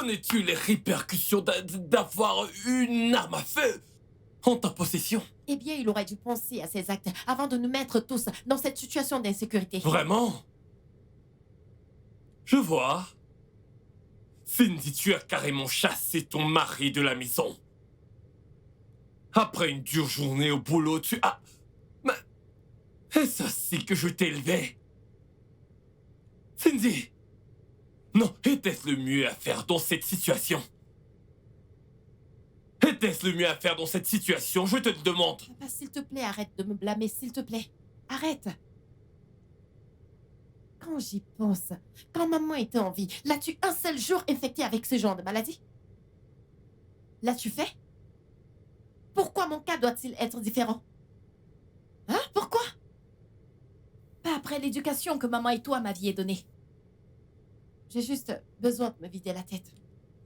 Connais-tu les répercussions d'avoir une arme à feu en ta possession? Eh bien, il aurait dû penser à ses actes avant de nous mettre tous dans cette situation d'insécurité. Vraiment? Je vois. Cindy, tu as carrément chassé ton mari de la maison. Après une dure journée au boulot, tu as... Mais... Est-ce ainsi que je t'ai élevé? Cindy! Non, était-ce le mieux à faire dans cette situation? Était-ce le mieux à faire dans cette situation? Je te le demande. Papa, s'il te plaît, arrête de me blâmer, s'il te plaît. Arrête. Quand j'y pense, quand maman était en vie, l'as-tu un seul jour infecté avec ce genre de maladie? L'as-tu fait? Pourquoi mon cas doit-il être différent? Hein? Pourquoi? Pas après l'éducation que maman et toi m'aviez donnée. J'ai juste besoin de me vider la tête.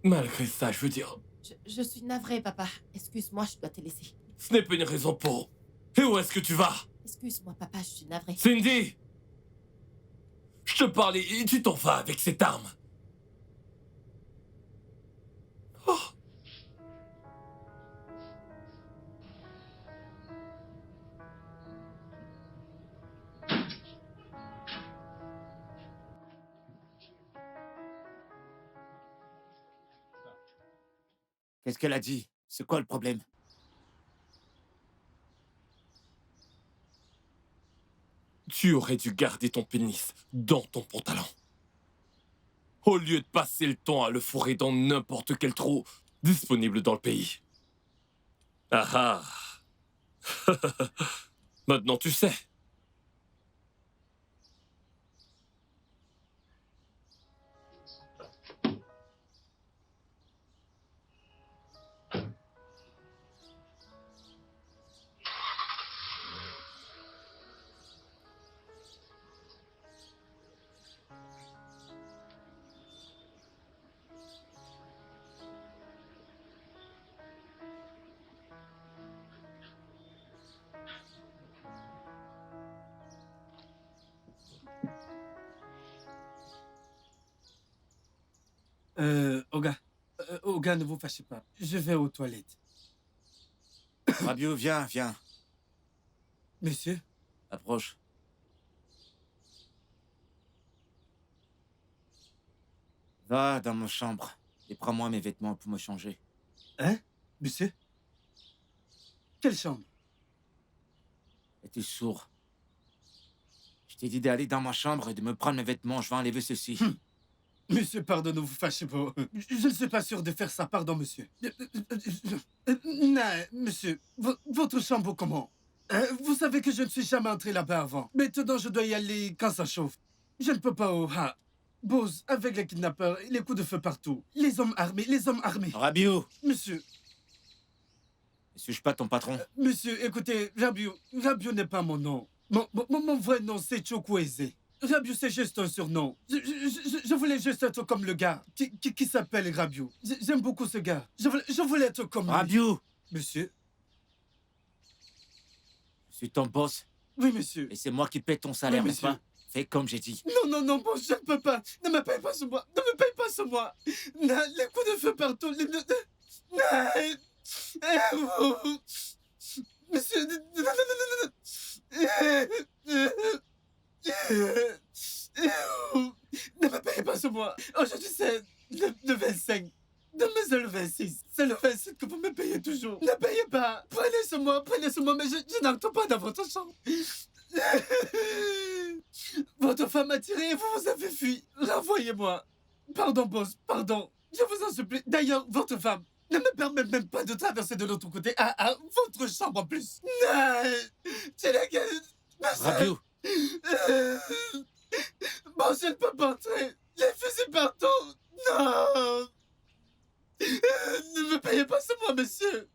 Malgré ça, je veux dire... Je suis navrée, papa. Excuse-moi, je dois te laisser. Ce n'est pas une raison pour... Et où est-ce que tu vas? Excuse-moi, papa, je suis navrée. Cindy! Je te parlais et tu t'en vas avec cette arme. Oh. Qu'est-ce qu'elle a dit? C'est quoi le problème? Tu aurais dû garder ton pénis dans ton pantalon. Au lieu de passer le temps à le fourrer dans n'importe quel trou disponible dans le pays. Ah ah. Maintenant tu sais. Oga, ne vous fâchez pas. Je vais aux toilettes. Rabiou, viens, viens. Monsieur? Approche. Va dans ma chambre et prends-moi mes vêtements pour me changer. Hein? Monsieur? Quelle chambre? Es-tu sourd? Je t'ai dit d'aller dans ma chambre et de me prendre mes vêtements. Je vais enlever ceci. Monsieur, pardon, ne vous fâchez pas. Je ne suis pas sûr de faire ça, pardon, monsieur. Non, monsieur, votre chambre comment? Vous savez que je ne suis jamais entré là-bas avant. Maintenant, je dois y aller quand ça chauffe. Je ne peux pas Bose, avec les kidnappeurs, les coups de feu partout. Les hommes armés, les hommes armés. Rabiou! Monsieur, Ne suis-je pas ton patron? monsieur, écoutez, Rabiou n'est pas mon nom. Mon vrai nom, c'est Chukwueze. Rabiou, c'est juste un surnom. Je voulais juste être comme le gars qui s'appelle Rabiou. J'aime beaucoup ce gars. Je voulais être comme lui. Rabiou! Monsieur? Je suis ton boss Oui, monsieur. et c'est moi qui paie ton salaire, Oui, n'est-ce pas? monsieur. Fais comme j'ai dit. Non, bon, je ne peux pas. Ne me paye pas sur moi. Ne me paye pas sur moi. Non, les coups de feu partout. Monsieur, ne me payez pas sur moi. Aujourd'hui, c'est le 25. Demain, c'est le 26. C'est le 27 que vous me payez toujours. Ne payez pas. Prenez sur moi, mais je n'entre pas dans votre chambre. Votre femme a tiré et vous vous avez fui. Renvoyez-moi. Pardon, boss, pardon. Je vous en supplie. D'ailleurs, votre femme ne me permet même pas de traverser de l'autre côté à votre chambre en plus. Non. C'est laquelle... Rabiou! Bon, je ne peux pas entrer. Les fusils partout. Non. Ne me payez pas sur moi, monsieur.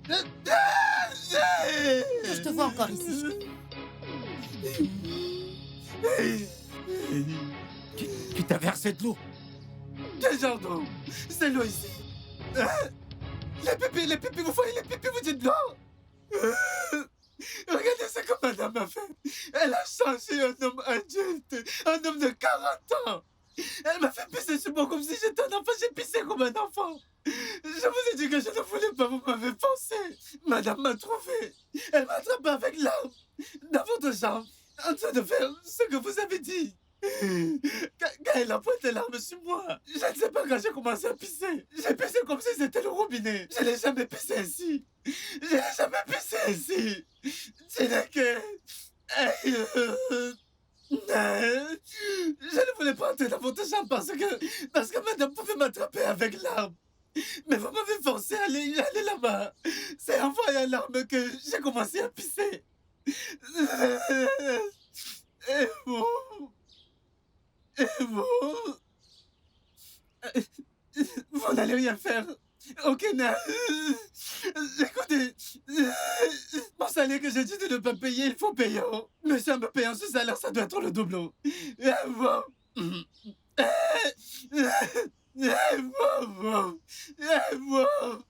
Que je te vois encore ici. Qui t'a versé de l'eau? Quel genre d'eau? C'est l'eau ici. Les pépés, vous voyez les pépés, vous dites non? Regardez ce que madame a fait. Elle a changé un homme adulte, un homme de 40 ans. Elle m'a fait pisser sur moi comme si j'étais un enfant, j'ai pissé comme un enfant. Je vous ai dit que je ne voulais pas, vous m'avez forcé. Madame m'a trouvé. Elle m'a attrapé avec l'arme dans votre chambre, en train de faire ce que vous avez dit. Quand elle a pointé l'arme sur moi, je ne sais pas quand j'ai commencé à pisser. J'ai pissé comme si c'était le robinet. Je n'ai jamais pissé ainsi. Je n'ai jamais pissé ainsi. Je n'ai que... Je ne voulais pas entrer dans votre chambre parce que madame pouvait m'attraper avec l'arme. Mais vous m'avez forcé à aller là-bas. C'est en voyant l'arme que j'ai commencé à pisser. Et vous... Et vous... Vous n'allez rien faire. Ok, non. Écoutez, mon salaire que j'ai dit de ne pas payer, il faut payer. Mais si on me paye ce salaire, ça doit être le double. Et vous... Et vous...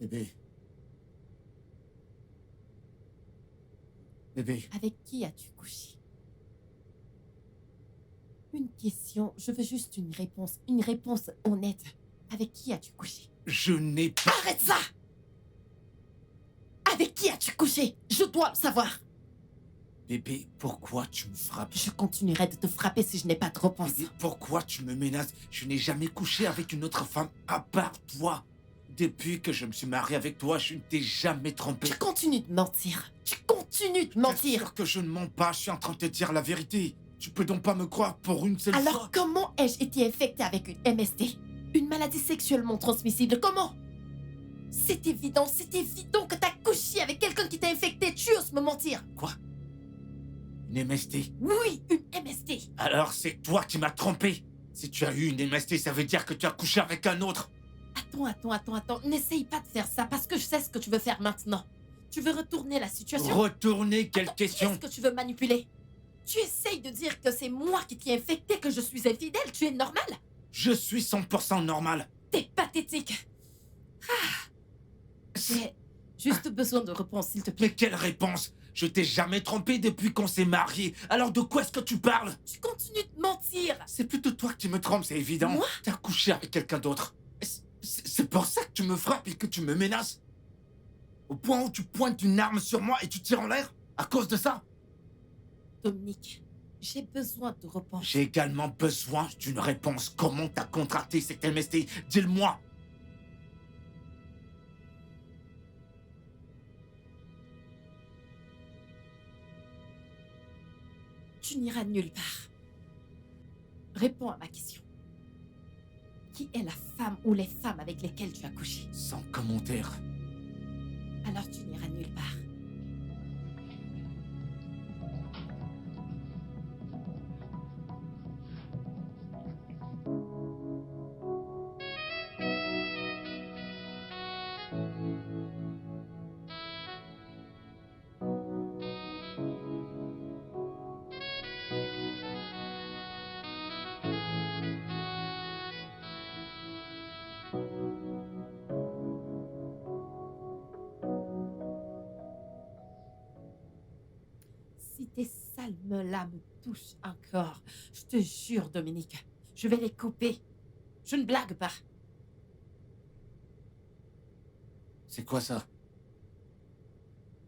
Bébé. Bébé. Avec qui as-tu couché? Une question, je veux juste une réponse honnête. Avec qui as-tu couché? Je n'ai pas... Arrête ça! Avec qui as-tu couché? Je dois le savoir. Bébé, pourquoi tu me frappes? Je continuerai de te frapper si je n'ai pas de réponse. Bébé, pourquoi tu me menaces? Je n'ai jamais couché avec une autre femme à part toi. Depuis que je me suis marié avec toi, je ne t'ai jamais trompé. Tu continues de mentir. Tu continues de mentir. Bien sûr que je ne mens pas, je suis en train de te dire la vérité. Tu peux donc pas me croire pour une seule fois? Alors comment ai-je été infectée avec une MST? Une maladie sexuellement transmissible, comment? C'est évident que t'as couché avec quelqu'un qui t'a infecté. Tu oses me mentir? Quoi? Une MST? Oui, une MST. Alors c'est toi qui m'as trompé. Si tu as eu une MST, ça veut dire que tu as couché avec un autre. Attends. N'essaye pas de faire ça parce que je sais ce que tu veux faire maintenant. Tu veux retourner la situation? Retourner? Quelle Attends, question? Qui est-ce que tu veux manipuler? Tu essayes de dire que c'est moi qui t'ai infecté, que je suis infidèle. Tu es normal? Je suis 100% normal. T'es pathétique. J'ai juste besoin de réponse, s'il te plaît. Mais quelle réponse? Je t'ai jamais trompé depuis qu'on s'est mariés. Alors de quoi est-ce que tu parles? Tu continues de mentir. C'est plutôt toi qui me trompes, c'est évident. Moi? T'as couché avec quelqu'un d'autre. C'est pour ça que tu me frappes et que tu me menaces? Au point où tu pointes une arme sur moi et tu tires en l'air? À cause de ça? Dominique, j'ai besoin de réponse. J'ai également besoin d'une réponse. Comment t'as contracté cette MST? Dis-le-moi. Tu n'iras nulle part. Réponds à ma question. Qui est la femme ou les femmes avec lesquelles tu as couché? Sans commentaire. Alors tu n'iras nulle part. Si tes sales mains-là me touchent encore, je te jure, Dominique, je vais les couper. Je ne blague pas. C'est quoi ça?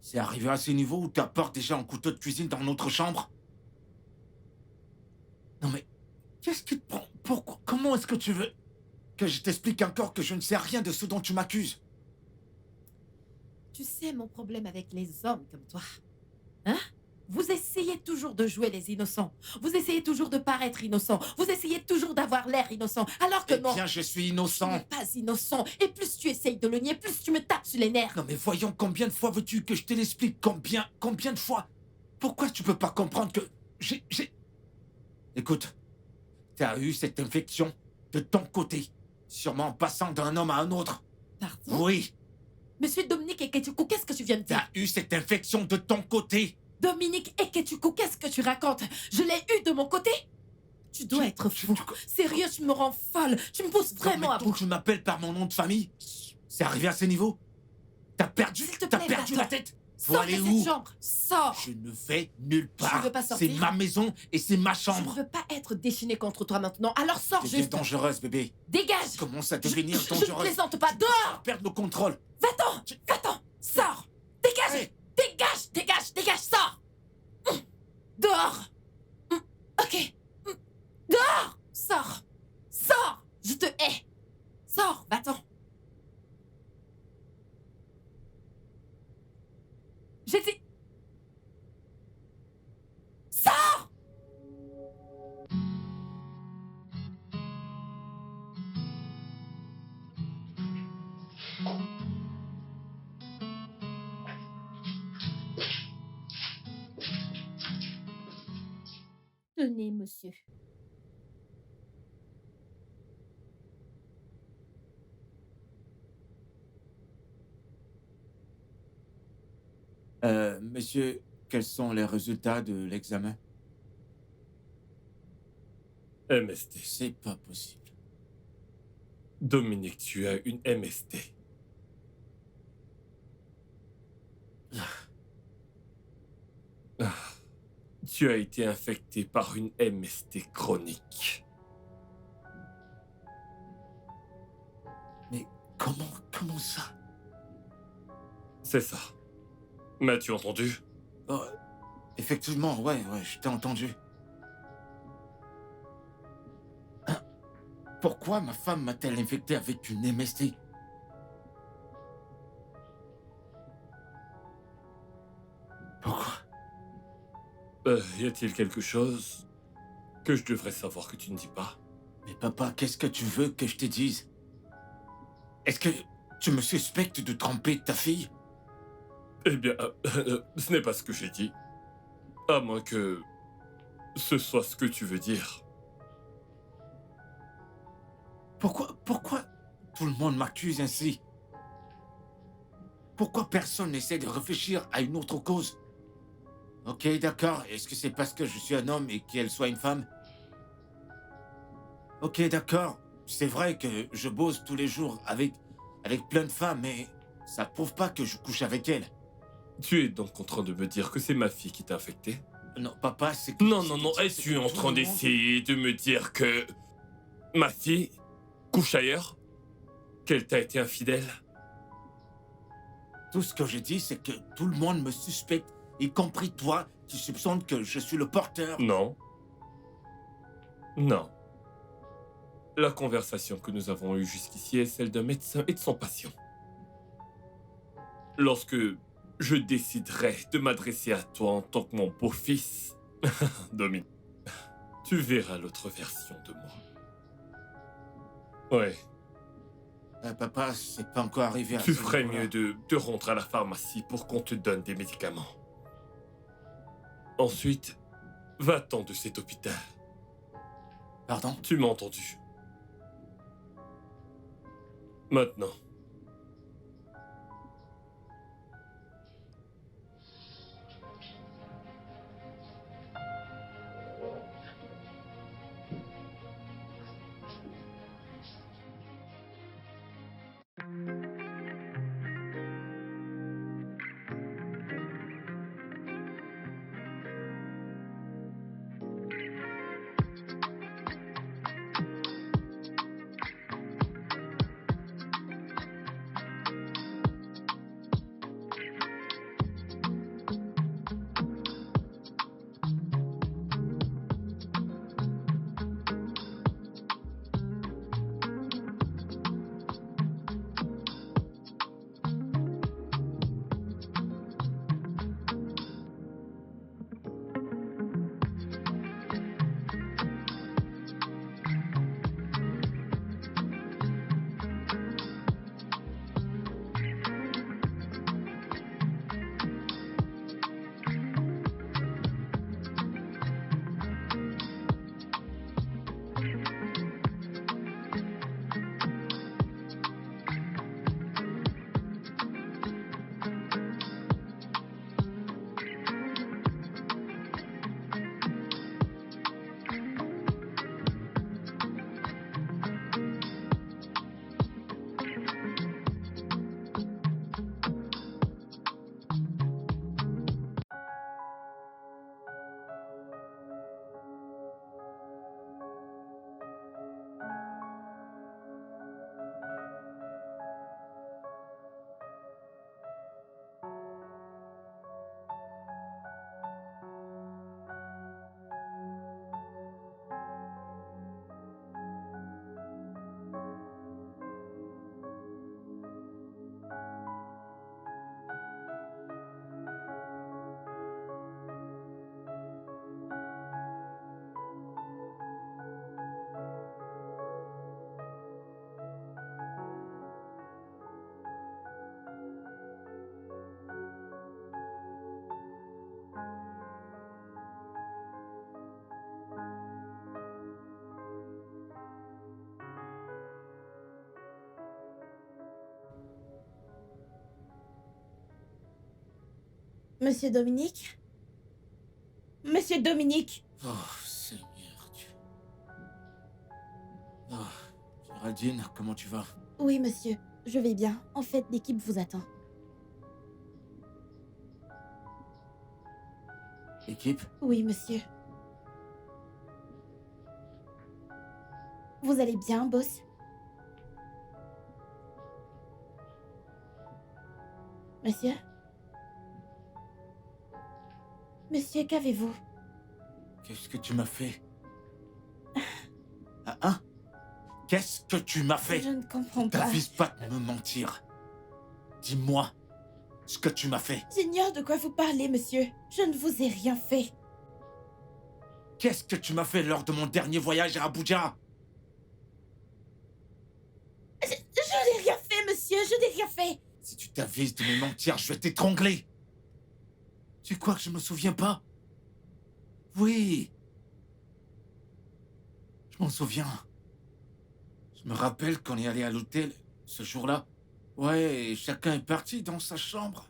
C'est arrivé à ce niveau où tu apportes déjà un couteau de cuisine dans notre chambre? Non mais, qu'est-ce qui te prend? Pourquoi? Comment est-ce que tu veux que je t'explique encore que je ne sais rien de ce dont tu m'accuses? Tu sais mon problème avec les hommes comme toi. Hein? Vous essayez toujours de jouer les innocents. Vous essayez toujours de paraître innocent. Vous essayez toujours d'avoir l'air innocent. Alors que Eh non, bien, je suis tu innocent. n'es pas innocent. Et plus tu essayes de le nier, plus tu me tapes sur les nerfs. Non mais voyons, combien de fois veux-tu que je te l'explique? Combien de fois? Pourquoi tu peux pas comprendre que j'ai... Écoute, t'as eu cette infection de ton côté, sûrement en passant d'un homme à un autre. Pardon? Oui, Monsieur Dominique Eketuku, qu'est-ce que tu viens de dire? t'as eu cette infection de ton côté. Dominique Eketuku, qu'est-ce que tu racontes? Je l'ai eu de mon côté? Tu dois être fou. Sérieux, tu me rends folle. Tu me pousses vraiment à bout. Tu m'appelles par mon nom de famille? C'est arrivé à ce niveau? T'as perdu, S'il te t'as plaît, perdu va-t'en. la tête? Faut Sors de aller cette où? chambre. Sors. Je ne vais nulle part. veux pas sortir? C'est ma maison et c'est ma Je ne chambre. veux pas être déchaîné contre toi maintenant. Alors sors T'es juste. dangereuse, bébé. Dégage. Commence à Je devenir ne dangereuse. plaisante pas. Dehors. Perdre le contrôle. Va-t'en. Va-t'en. Sors. Dégage. Hey. Dégage. Dégage. Dégage. Sors. Dehors. Ok. Dehors. Sors. Sors. Je te hais. Sors. Va-t'en. J'ai dit... Sors. Tenez, monsieur. Monsieur, quels sont les résultats de l'examen? MST. C'est pas possible. Dominique, tu as une MST. Ah. Tu as été infecté par une MST chronique. Mais comment ça? C'est ça. M'as-tu entendu? Oh, effectivement, ouais, je t'ai entendu. Hein? Pourquoi ma femme m'a-t-elle infecté avec une MST? Pourquoi? Y a-t-il quelque chose que je devrais savoir que tu ne dis pas? Mais papa, qu'est-ce que tu veux que je te dise? Est-ce que tu me suspectes de tromper ta fille? Eh bien, ce n'est pas ce que j'ai dit. À moins que ce soit ce que tu veux dire. Pourquoi tout le monde m'accuse ainsi? Pourquoi personne n'essaie de réfléchir à une autre cause? Ok, d'accord. Est-ce que c'est parce que je suis un homme et qu'elle soit une femme? Ok, d'accord. C'est vrai que je bosse tous les jours avec plein de femmes, mais ça prouve pas que je couche avec elles. Tu es donc en train de me dire que c'est ma fille qui t'a infecté? Non, papa, c'est que... Non, es-tu en train d'essayer de me dire que ma fille couche ailleurs? Qu'elle t'a été infidèle? Tout ce que je dis, c'est que tout le monde me suspecte, y compris toi, qui soupçonne que je suis le porteur. Non. Non. La conversation que nous avons eue jusqu'ici est celle d'un médecin et de son patient. Lorsque je déciderai de m'adresser à toi en tant que mon beau-fils, Dominique, tu verras l'autre version de moi. Ouais. Papa, c'est pas encore arrivé à Tu ce ferais niveau-là. mieux de te rendre à la pharmacie pour qu'on te donne des médicaments. Ensuite, va-t'en de cet hôpital. Pardon? Tu m'as entendu. Maintenant. Monsieur Dominique? Monsieur Dominique! Oh, Seigneur Dieu. Oh, Géraldine, comment tu vas? Oui, monsieur. Je vais bien. En fait, l'équipe vous attend. Équipe? Oui, monsieur. Vous allez bien, boss? Monsieur? Monsieur, qu'avez-vous? Qu'est-ce que tu m'as fait? Hein? Qu'est-ce que tu m'as fait? Je ne comprends pas. T'avises pas de me mentir. Dis-moi ce que tu m'as fait. J'ignore de quoi vous parlez, monsieur. Je ne vous ai rien fait. Qu'est-ce que tu m'as fait lors de mon dernier voyage à Abuja? Je n'ai rien fait, monsieur. Je n'ai rien fait. Si tu t'avises de me mentir, je vais t'étrangler. Tu crois que je me souviens pas? Oui. Je m'en souviens. Je me rappelle qu'on est allé à l'hôtel ce jour-là. Ouais, et chacun est parti dans sa chambre.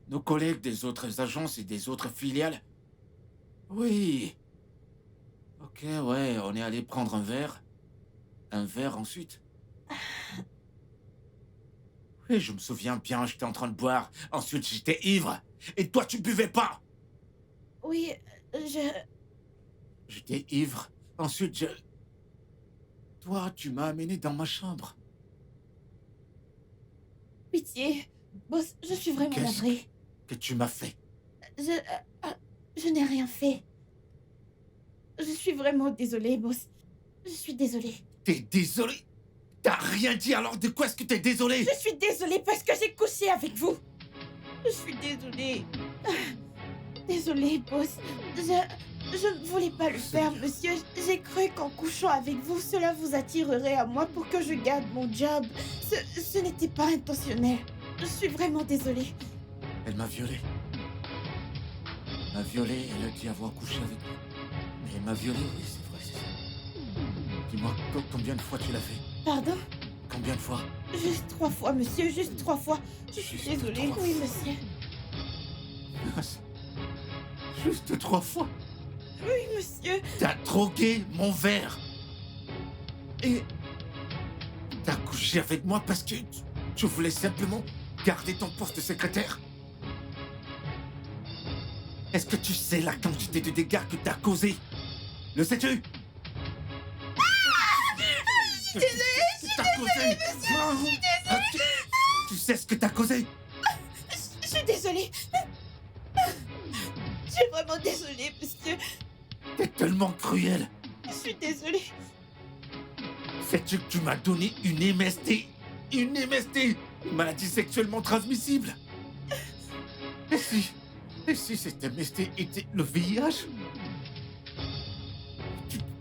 Nos collègues des autres agences et des autres filiales. Oui. Ok, ouais, on est allé prendre un verre. Un verre ensuite. Oui, je me souviens bien, j'étais en train de boire. Ensuite, j'étais ivre. Et toi, tu buvais pas. Oui, J'étais ivre. Ensuite, Toi, tu m'as amené dans ma chambre. Pitié. Boss, je suis vraiment Qu'est-ce navrée. que tu m'as fait? Je n'ai rien fait. Je suis vraiment désolée, boss. Je suis désolée. T'es désolé? T'as rien dit, alors de quoi est-ce que t'es désolé? Je suis désolée parce que j'ai couché avec vous. Je suis désolée. Désolée, boss. Je ne voulais pas le faire, monsieur. J'ai cru qu'en couchant avec vous, cela vous attirerait à moi pour que je garde mon job. Ce n'était pas intentionnel. Je suis vraiment désolée. Elle m'a violé. Elle m'a violé, elle a dit avoir couché avec moi. Mais elle m'a violé, oui, c'est vrai, c'est ça. Dis-moi, combien de fois tu l'as fait? Pardon? Combien de fois? Juste 3 fois, monsieur. Juste 3 fois. Je suis Juste désolée. 3 Oui, fois. monsieur. Juste 3 fois? Oui, monsieur. T'as drogué mon verre. Et t'as couché avec moi parce que tu voulais simplement garder ton poste de secrétaire? Est-ce que tu sais la quantité de dégâts que t'as causé? Le sais-tu? Je suis désolée, Tu sais ce que t'as causé? Je suis désolée. Je suis vraiment désolée, monsieur. T'es tellement cruel. Je suis désolée. Sais-tu que tu m'as donné une MST? Une MST! Une maladie sexuellement transmissible! Et si cette MST était le VIH?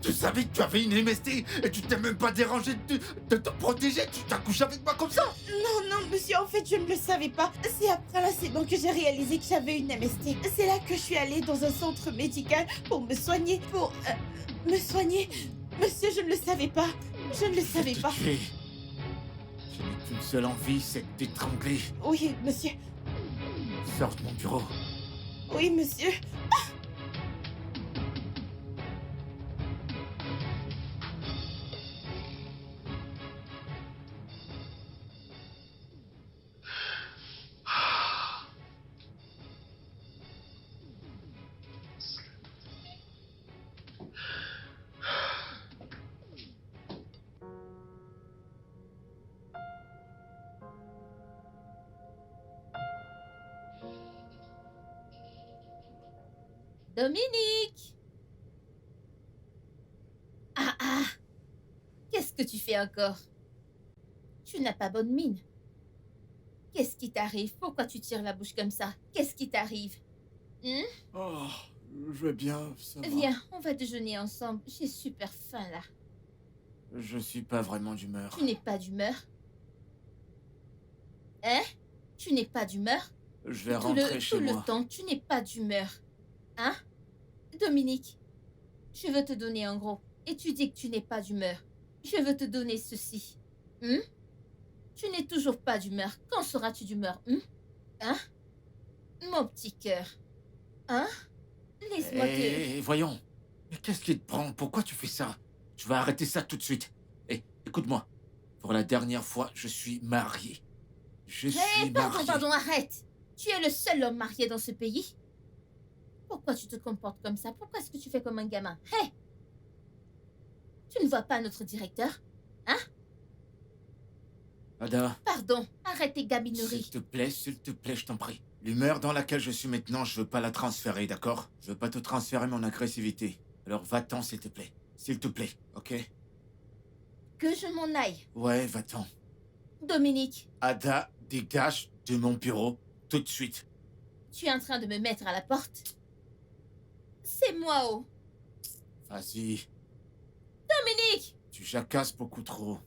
Tu savais que tu avais une MST et tu t'es même pas dérangé de te protéger? Tu t'as couché avec moi comme ça? Non, monsieur, en fait, je ne le savais pas. C'est après l'incident que j'ai réalisé que j'avais une MST. C'est là que je suis allée dans un centre médical pour me soigner. Me soigner. Monsieur, je ne le savais pas. Je ne le savais pas. Je n'ai qu'une seule envie, c'est de t'étrangler. Oui, monsieur. Sors de mon bureau. Oui, monsieur. Dominique! Ah! Qu'est-ce que tu fais encore? Tu n'as pas bonne mine. Qu'est-ce qui t'arrive? Pourquoi tu tires la bouche comme ça? Qu'est-ce qui t'arrive? Oh, je vais bien, ça va. Viens, on va déjeuner ensemble. J'ai super faim là. Je suis pas vraiment d'humeur. Tu n'es pas d'humeur? Hein? Tu n'es pas d'humeur? Je vais rentrer chez tout moi. le temps, tu n'es pas d'humeur. Hein? Dominique, je veux te donner un gros. Et tu dis que tu n'es pas d'humeur. Je veux te donner ceci. Tu n'es toujours pas d'humeur. Quand seras-tu d'humeur? Hein? Mon petit cœur. Hein? Laisse-moi te... Hé, voyons. Mais qu'est-ce qui te prend? Pourquoi tu fais ça? Tu vas arrêter ça tout de suite. Hé, écoute-moi. Pour la dernière fois, je suis marié. Je suis marié. Pardon, arrête! Tu es le seul homme marié dans ce pays? Pourquoi tu te comportes comme ça? Pourquoi est-ce que tu fais comme un gamin? Hé! Tu ne vois pas notre directeur? Hein? Ada, Pardon, arrête tes gabineries. s'il te plaît, je t'en prie. L'humeur dans laquelle je suis maintenant, je veux pas la transférer, d'accord? Je veux pas te transférer mon agressivité. Alors va-t'en, s'il te plaît. S'il te plaît, ok? Que je m'en aille. Ouais, va-t'en. Dominique, Ada, dégage de mon bureau tout de suite. tu es en train de me mettre à la porte? C'est moi, oh! Vas-y, Dominique! tu jacasses beaucoup trop.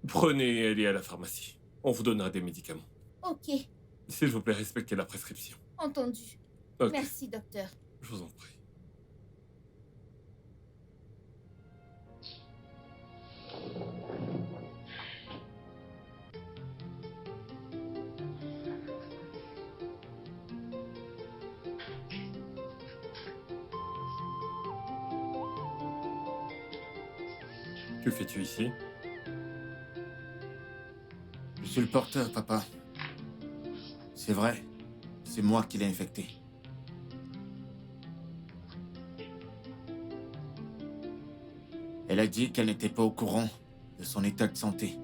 Prenez et allez à la pharmacie. On vous donnera des médicaments. Ok, S'il vous plaît, respectez la prescription. entendu. Ok, Merci, docteur. je vous en prie. Que fais-tu ici? Je suis le porteur, papa. C'est vrai. C'est moi qui l'ai infecté. Elle a dit qu'elle n'était pas au courant de son état de santé.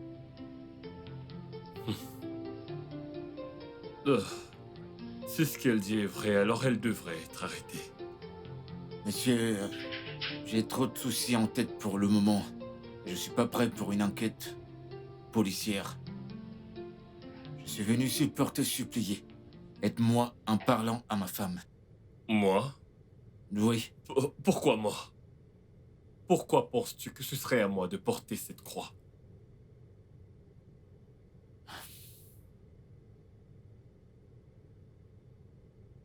Si ce qu'elle dit est vrai, alors elle devrait être arrêtée. Monsieur, j'ai trop de soucis en tête pour le moment. Je suis pas prêt pour une enquête policière. Je suis venu ici pour te supplier. Aide-moi en parlant à ma femme. Moi? Oui, Pourquoi moi? Pourquoi penses-tu que ce serait à moi de porter cette croix?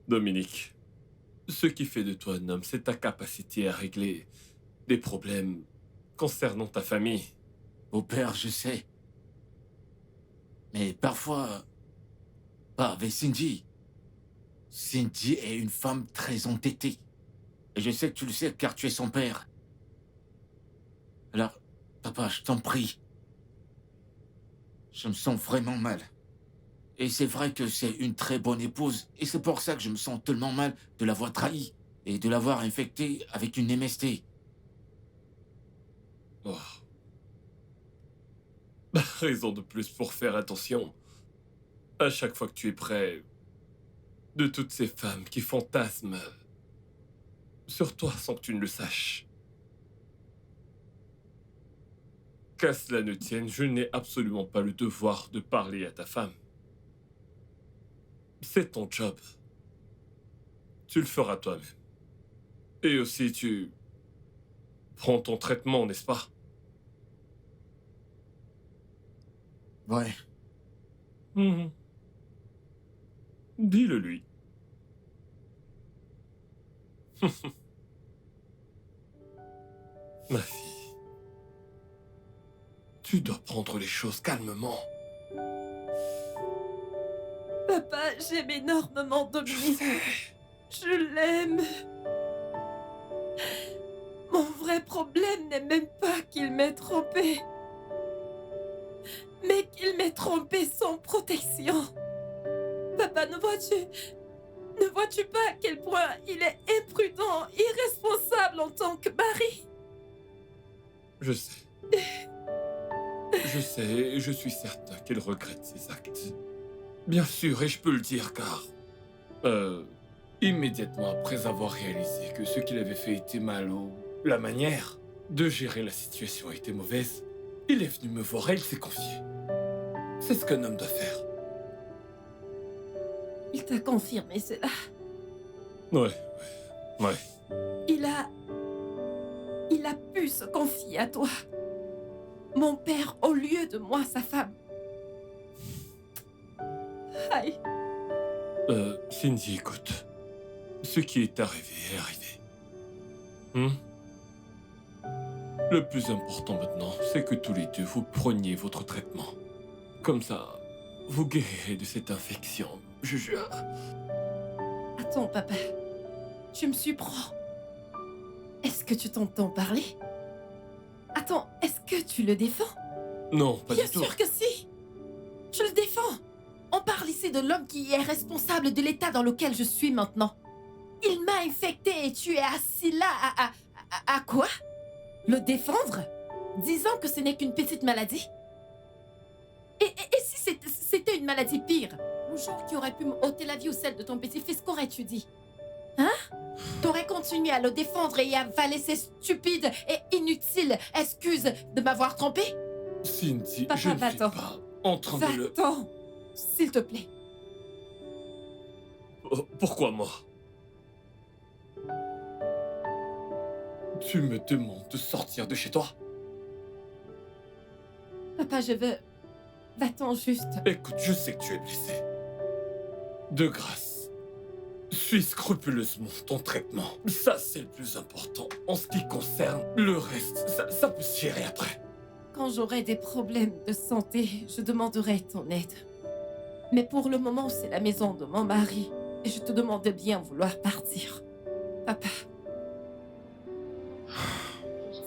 Dominique, ce qui fait de toi un homme, c'est ta capacité à régler des problèmes concernant ta famille. beau-père, je sais. Mais parfois, pas avec Cindy. Cindy est une femme très entêtée. Et je sais que tu le sais car tu es son père. Alors, papa, je t'en prie. Je me sens vraiment mal. Et c'est vrai que c'est une très bonne épouse. Et c'est pour ça que je me sens tellement mal de l'avoir trahi et de l'avoir infectée avec une MST. Oh. Raison de plus pour faire attention. À chaque fois que tu es près de toutes ces femmes qui fantasment sur toi sans que tu ne le saches. Qu'à cela ne tienne, je n'ai absolument pas le devoir de parler à ta femme. C'est ton job. Tu le feras toi-même. Et aussi, tu prends ton traitement, n'est-ce pas? Ouais. Mhm. Dis-le lui. Ma fille, tu dois prendre les choses calmement. Papa, j'aime énormément Dominique. Je l'aime. Mon vrai problème n'est même pas qu'il m'ait trompé, mais qu'il m'ait trompé sans protection. Papa, ne vois-tu pas à quel point il est imprudent, irresponsable en tant que mari? Je sais. Je sais, et je suis certain qu'il regrette ses actes. Bien sûr, et je peux le dire car... immédiatement après avoir réalisé que ce qu'il avait fait était mal ou la manière de gérer la situation était mauvaise, il est venu me voir et il s'est confié. C'est ce qu'un homme doit faire. Il t'a confirmé cela. Ouais. Il a pu se confier à toi. Mon père au lieu de moi, sa femme. Aïe. Cindy, écoute. Ce qui est arrivé est arrivé. Le plus important maintenant, c'est que tous les deux, vous preniez votre traitement. Comme ça, vous guérirez de cette infection, je jure. Attends, papa. Tu me surprends. Est-ce que tu t'entends parler? Attends, est-ce que tu le défends? Non, pas Bien du tout. sûr que si. Je le défends. On parle ici de l'homme qui est responsable de l'état dans lequel je suis maintenant. Il m'a infecté et tu es assis là à quoi? Le défendre? Disant que ce n'est qu'une petite maladie? Et si c'était une maladie pire? Le genre qui aurait pu me ôter la vie ou celle de ton petit-fils, qu'aurais-tu dit? Hein? T'aurais continué à le défendre et à avaler ses stupides et inutiles excuses de m'avoir trompé? Cindy, Papa, je ne suis va-t'en. pas en train de le... Va-t'en, s'il te plaît. Oh, pourquoi moi? Tu me demandes de sortir de chez toi? Papa, je veux... Va-t'en juste. Écoute, je sais que tu es blessé. De grâce, suis scrupuleusement ton traitement. Ça, c'est le plus important. En ce qui concerne le reste, ça peut se gérer après. Quand j'aurai des problèmes de santé, je demanderai ton aide. Mais pour le moment, c'est la maison de mon mari. Et je te demande de bien vouloir partir. Papa.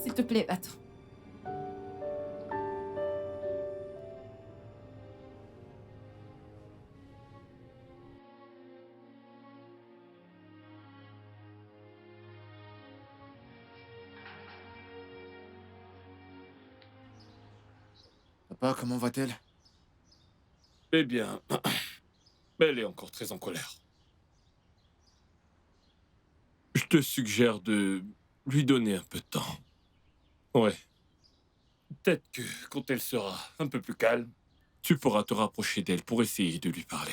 S'il te plaît, va-t'en. Papa, comment va-t-elle? Eh bien, elle est encore très en colère. Je te suggère de lui donner un peu de temps. Ouais. Peut-être que quand elle sera un peu plus calme, tu pourras te rapprocher d'elle pour essayer de lui parler.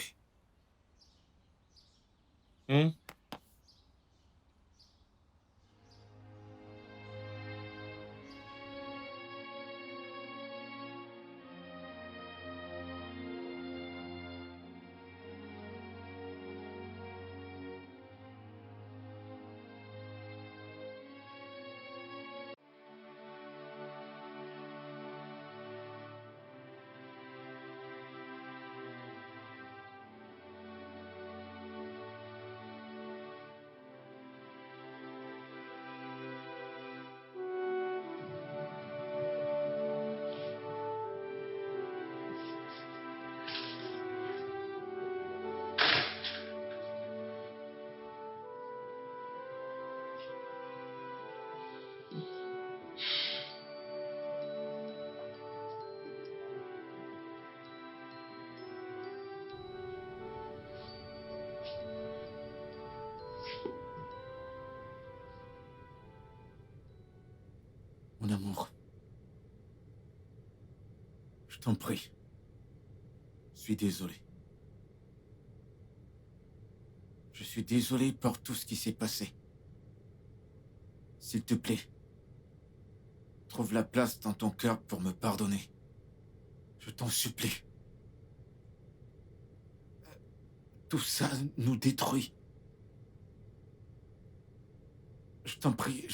Mon amour, je t'en prie. Je suis désolé. Je suis désolé pour tout ce qui s'est passé. S'il te plaît, trouve la place dans ton cœur pour me pardonner. Je t'en supplie. Tout ça nous détruit. Je t'en prie,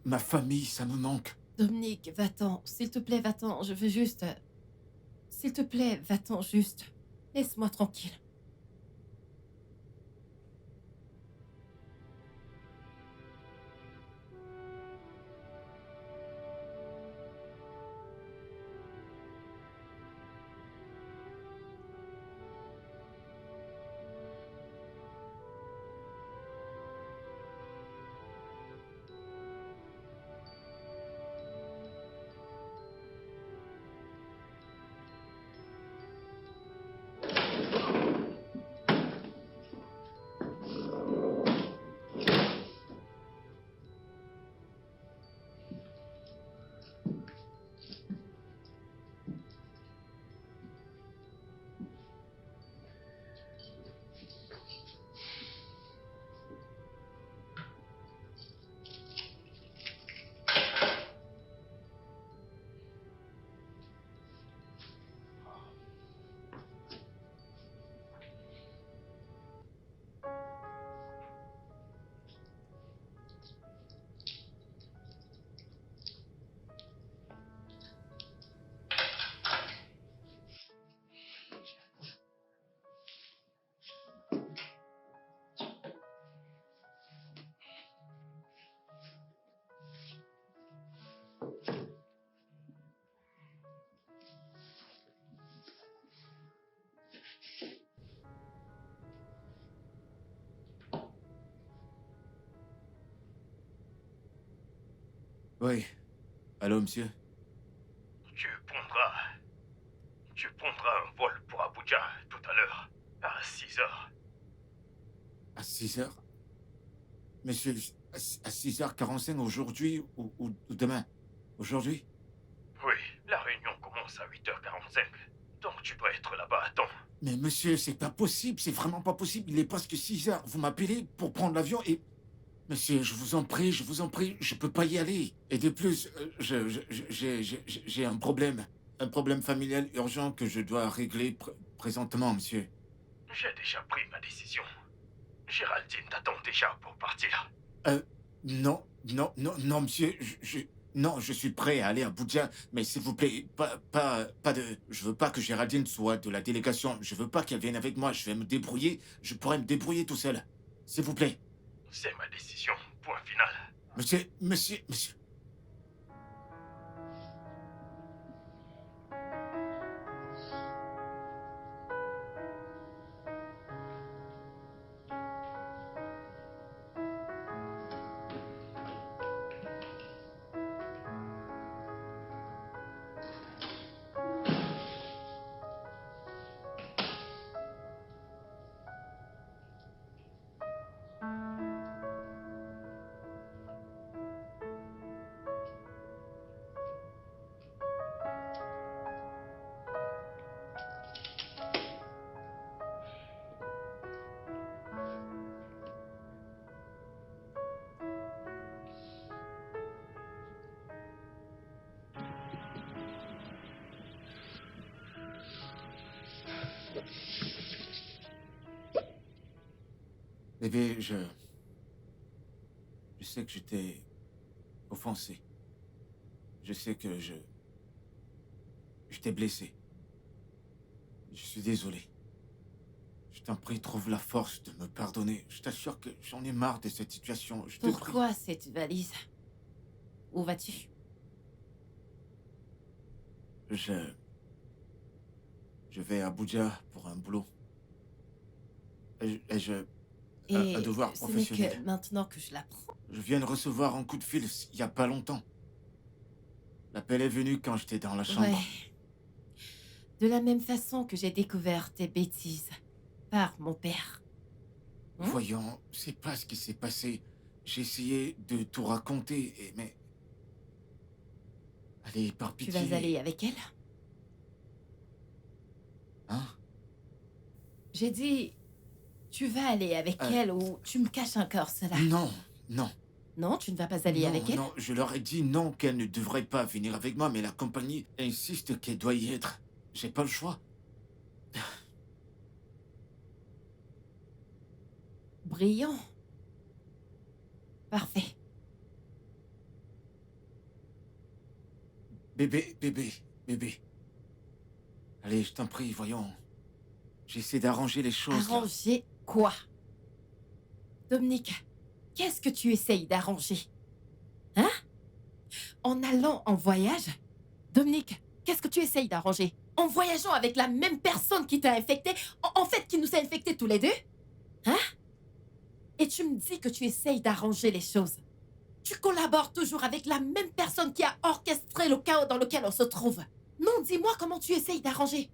ma famille, ça me manque. Dominique, va-t'en. S'il te plaît, va-t'en. Je veux juste... S'il te plaît, va-t'en juste. Laisse-moi tranquille. Oui. Allô, monsieur? Tu prendras un vol pour Abuja tout à l'heure, à 6 heures. À 6 heures? Monsieur, à 6h45 aujourd'hui ou demain? Aujourd'hui? Oui, la réunion commence à 8h45, donc tu dois être là-bas à temps. Mais monsieur, c'est pas possible, c'est vraiment pas possible. Il est presque 6 heures. Vous m'appelez pour prendre l'avion et... Monsieur, je vous en prie, je peux pas y aller. Et de plus, j'ai un problème familial urgent que je dois régler présentement, monsieur. J'ai déjà pris ma décision. Géraldine t'attend déjà pour partir. Non, monsieur, non, je suis prêt à aller à Abuja, mais s'il vous plaît, pas de... Je veux pas que Géraldine soit de la délégation, je veux pas qu'elle vienne avec moi, je vais me débrouiller, je pourrais me débrouiller tout seul. S'il vous plaît. C'est ma décision, point final. Monsieur... Bébé, je sais que je t'ai offensé. Je sais que je t'ai blessé. Je suis désolé. Je t'en prie, trouve la force de me pardonner. Je t'assure que j'en ai marre de cette situation. Je te prie. Pourquoi cette valise? Où vas-tu? Je vais à Abuja pour un boulot. Un devoir ce n'est professionnel. que maintenant que je l'apprends. Je viens de recevoir un coup de fil il y a pas longtemps. L'appel est venu quand j'étais dans la chambre. Ouais. De la même façon que j'ai découvert tes bêtises par mon père. Hein? Voyons, c'est pas ce qui s'est passé. J'ai essayé de tout raconter, mais... Allez, par Tu pitié... vas aller avec elle? Hein? J'ai dit, tu vas aller avec elle ou tu me caches encore cela? Non. Non, tu ne vas pas aller avec elle? Non, je leur ai dit non, qu'elle ne devrait pas venir avec moi, mais la compagnie insiste qu'elle doit y être. J'ai pas le choix. Brillant. Parfait. Bébé. Allez, je t'en prie, voyons. J'essaie d'arranger les choses. là. Arranger quoi? Dominique, qu'est-ce que tu essayes d'arranger? Hein? En allant en voyage? Dominique, qu'est-ce que tu essayes d'arranger? En voyageant avec la même personne qui t'a infecté, en fait qui nous a infectés tous les deux? Hein? Et tu me dis que tu essayes d'arranger les choses. Tu collabores toujours avec la même personne qui a orchestré le chaos dans lequel on se trouve. Non, dis-moi comment tu essayes d'arranger.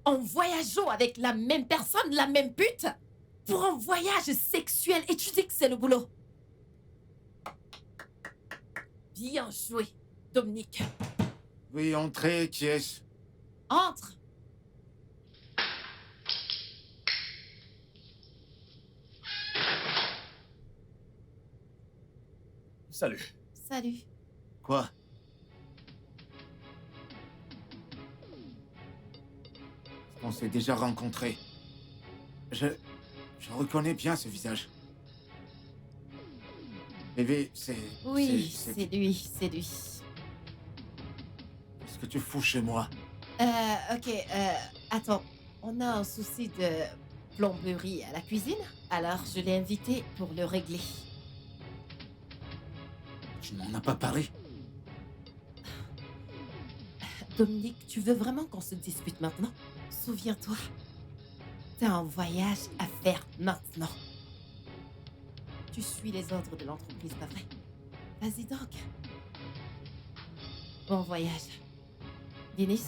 En voyageant avec la même personne, la même pute? Pour un voyage sexuel, et tu dis que c'est le boulot. Bien joué, Dominique. Oui, entrez, qui est-ce? Entre. Salut. Salut. Quoi? On s'est déjà rencontrés. Je reconnais bien ce visage. Bébé, c'est... Oui, c'est lui, c'est lui. Qu'est-ce que tu fous chez moi? Ok, attends. On a un souci de plomberie à la cuisine, alors je l'ai invité pour le régler. Tu m'en as pas parlé? Dominique, tu veux vraiment qu'on se dispute maintenant? Souviens-toi, t'as un voyage à faire maintenant. Tu suis les ordres de l'entreprise, pas vrai? Vas-y donc. Bon voyage. Denis,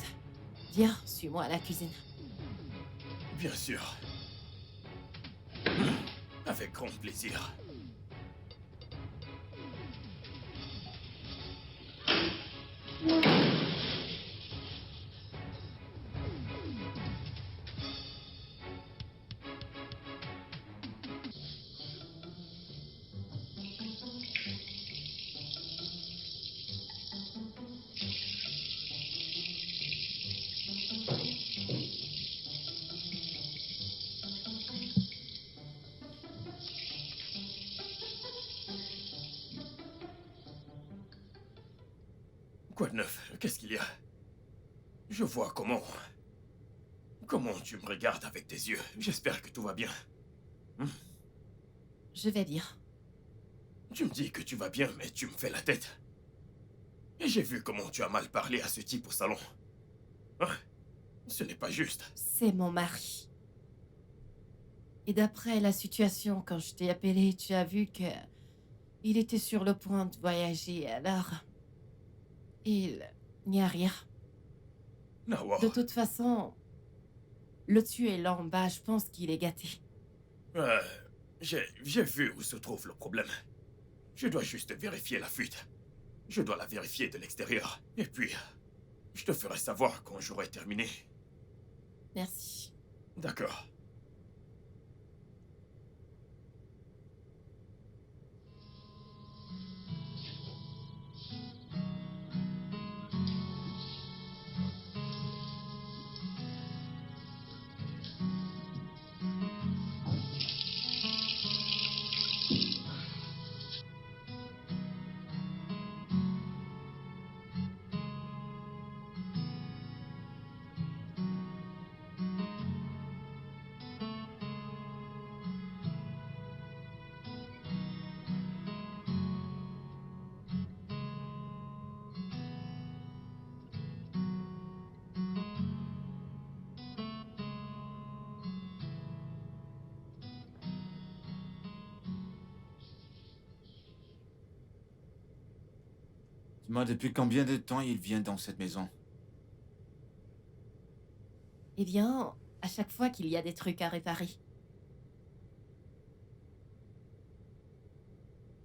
viens, suis-moi à la cuisine. Bien sûr. Avec grand plaisir. Quoi de neuf? Qu'est-ce qu'il y a? Je vois comment... Comment tu me regardes avec tes yeux. J'espère que tout va bien. Je vais bien. Tu me dis que tu vas bien, mais tu me fais la tête. Et j'ai vu comment tu as mal parlé à ce type au salon. Hein? Ce n'est pas juste. C'est mon mari. Et d'après la situation, quand je t'ai appelé, tu as vu que... Il était sur le point de voyager, alors... Il n'y a rien. Nawa. De toute façon, le tuer là en bas, je pense qu'il est gâté. J'ai vu où se trouve le problème. Je dois juste vérifier la fuite. Je dois la vérifier de l'extérieur. Et puis, je te ferai savoir quand j'aurai terminé. Merci. D'accord. Dis-moi, depuis combien de temps il vient dans cette maison? Il vient à chaque fois qu'il y a des trucs à réparer.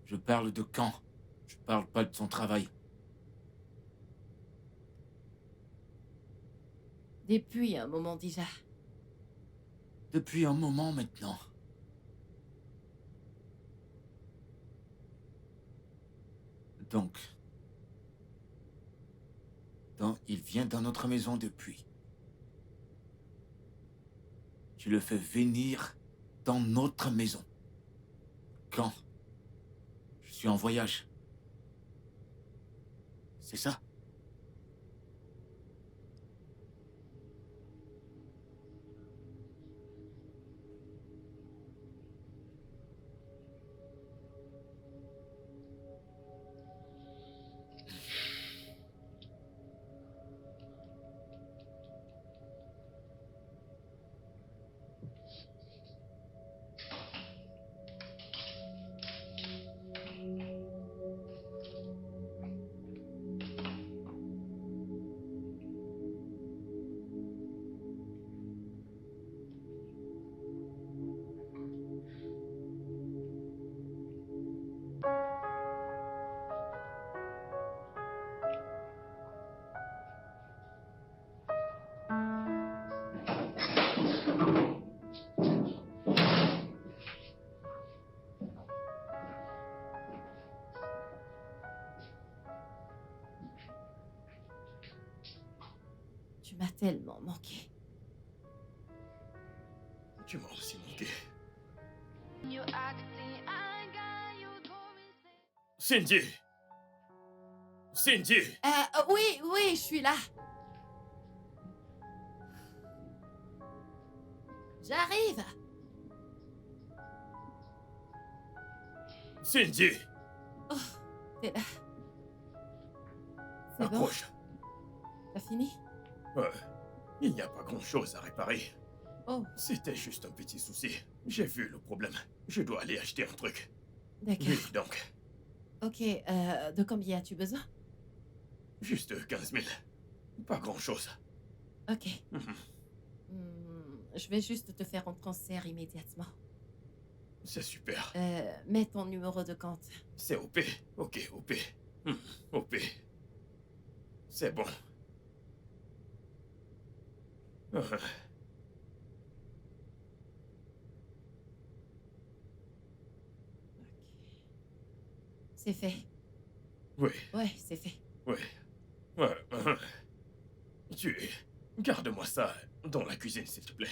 Je parle de quand? Je parle pas de son travail. Depuis un moment déjà. Depuis un moment maintenant. Donc, il vient dans notre maison depuis. Tu le fais venir dans notre maison. Quand? Je suis en voyage. C'est ça? Tu m'as tellement manqué. Tu m'as aussi manqué. Cindy! Cindy! Oui, oui, je suis là. J'arrive. Cindy! T'es là. C'est bon? Approche. T'as fini? Ouais. Il n'y a pas grand-chose à réparer. Oh, C'était juste un petit souci. J'ai vu le problème. Je dois aller acheter un truc. d'accord. Oui, donc. Ok, de combien as-tu besoin? Juste 15 000. Pas grand-chose. Ok. Mhm. Je vais juste te faire un transfert immédiatement. C'est super. Mets ton numéro de compte. C'est OP. Ok, OP. OP. C'est bon. Ah, C'est fait. oui, Ouais, c'est fait. oui. Ouais, Garde-moi ça dans la cuisine, s'il te plaît.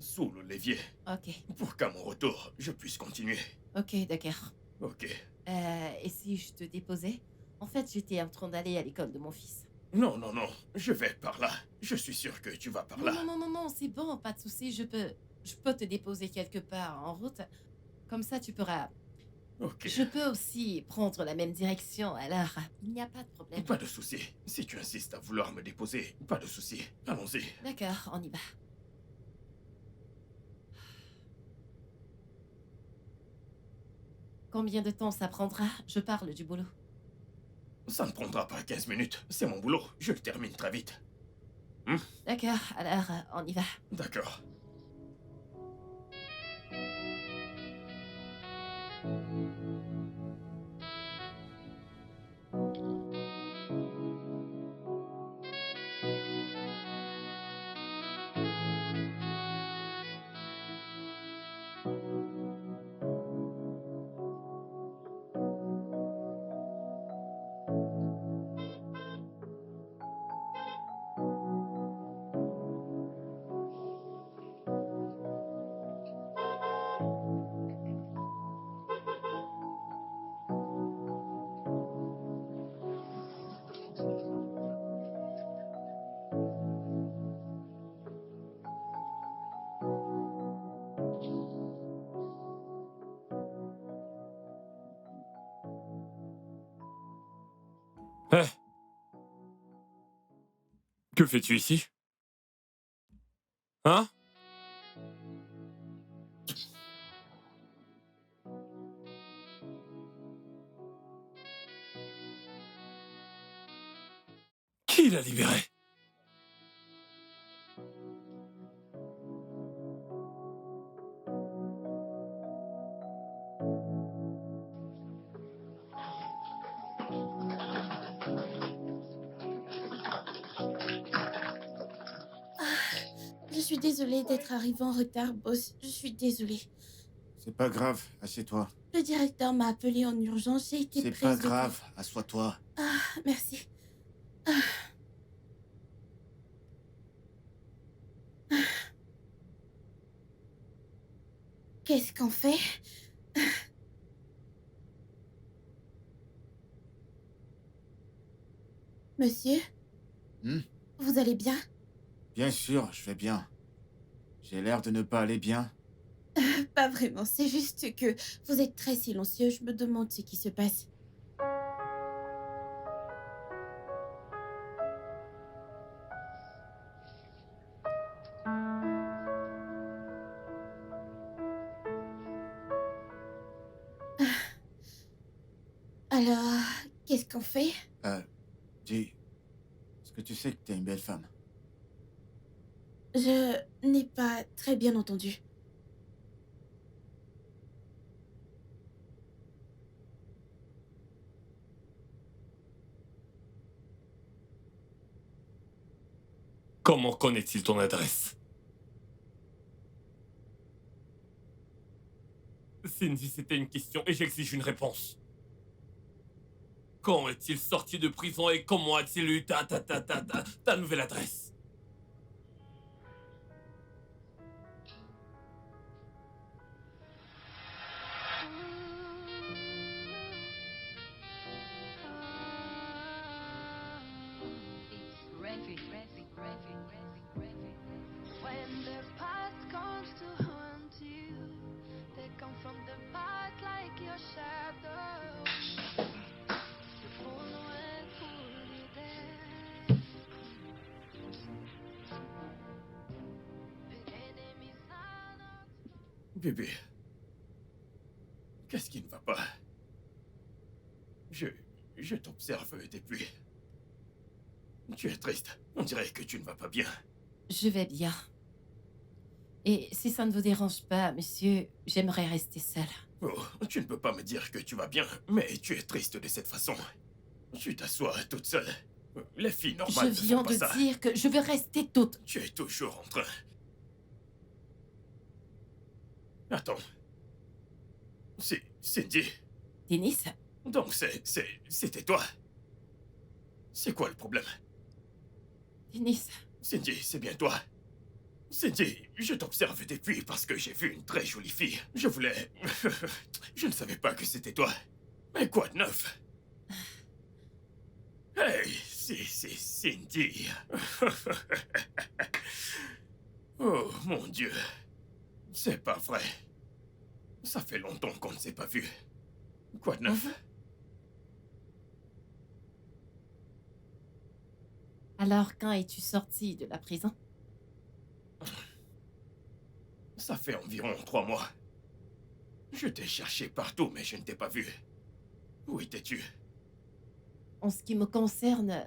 Sous l'évier. Ok. Pour qu'à mon retour, je puisse continuer. Ok, d'accord. Ok. Et si je te déposais? En fait, j'étais en train d'aller à l'école de mon fils. Non, non, non. Je vais par là. Je suis sûr que tu vas par là. Non, c'est bon, pas de souci. Je peux te déposer quelque part en route. Comme ça, tu pourras. Ok. Je peux aussi prendre la même direction, alors il n'y a pas de problème. Pas de souci. Si tu insistes à vouloir me déposer, pas de souci. Allons-y. D'accord, on y va. Combien de temps ça prendra? Je parle du boulot. Ça ne prendra pas 15 minutes. C'est mon boulot. Je le termine très vite. D'accord, alors on y va. D'accord. Eh, que fais-tu ici? Hein? Qui l'a libéré? Je suis désolée d'être arrivée en retard, boss. Je suis désolée. C'est pas grave, assieds-toi. Le directeur m'a appelé en urgence. J'ai été C'est prise pas de grave, assois-toi. Ah, merci. Qu'est-ce qu'on fait? Monsieur, Hmm? vous allez bien? Bien sûr, je vais bien. J'ai l'air de ne pas aller bien. Pas vraiment, c'est juste que vous êtes très silencieux. Je me demande ce qui se passe. Alors, qu'est-ce qu'on fait? Dis, est-ce que tu sais que t'es une belle femme? Je n'ai pas très bien entendu. Comment connaît-il ton adresse? Cindy, c'était une question et j'exige une réponse. Quand est-il sorti de prison et comment a-t-il eu ta nouvelle adresse? When the past comes to haunt you, they come from the past like your shadow. To follow and pull you there. The enemies are not. Bébé. Qu'est-ce qui ne va pas? Je t'observe depuis. Tu es triste. On dirait que tu ne vas pas bien. Je vais bien. Et si ça ne vous dérange pas, monsieur, j'aimerais rester seule. Oh, tu ne peux pas me dire que tu vas bien, mais tu es triste de cette façon. Tu t'assois toute seule. Les filles Je normales ne viens font pas de ça. dire que je veux rester toute. Tu es toujours en train. Attends. C'est Cindy. Dennis, Donc c'était toi. C'est quoi le problème? Dennis, Cindy, c'est bien toi. Cindy, je t'observe depuis parce que j'ai vu une très jolie fille. Je voulais... je ne savais pas que c'était toi. Mais quoi de neuf? Hey, c'est Cindy. Oh, mon Dieu. C'est pas vrai. Ça fait longtemps qu'on ne s'est pas vu. Quoi de neuf? alors quand es-tu sortie de la prison? Ça fait environ 3 mois. Je t'ai cherché partout, mais je ne t'ai pas vu. Où étais-tu? En ce qui me concerne,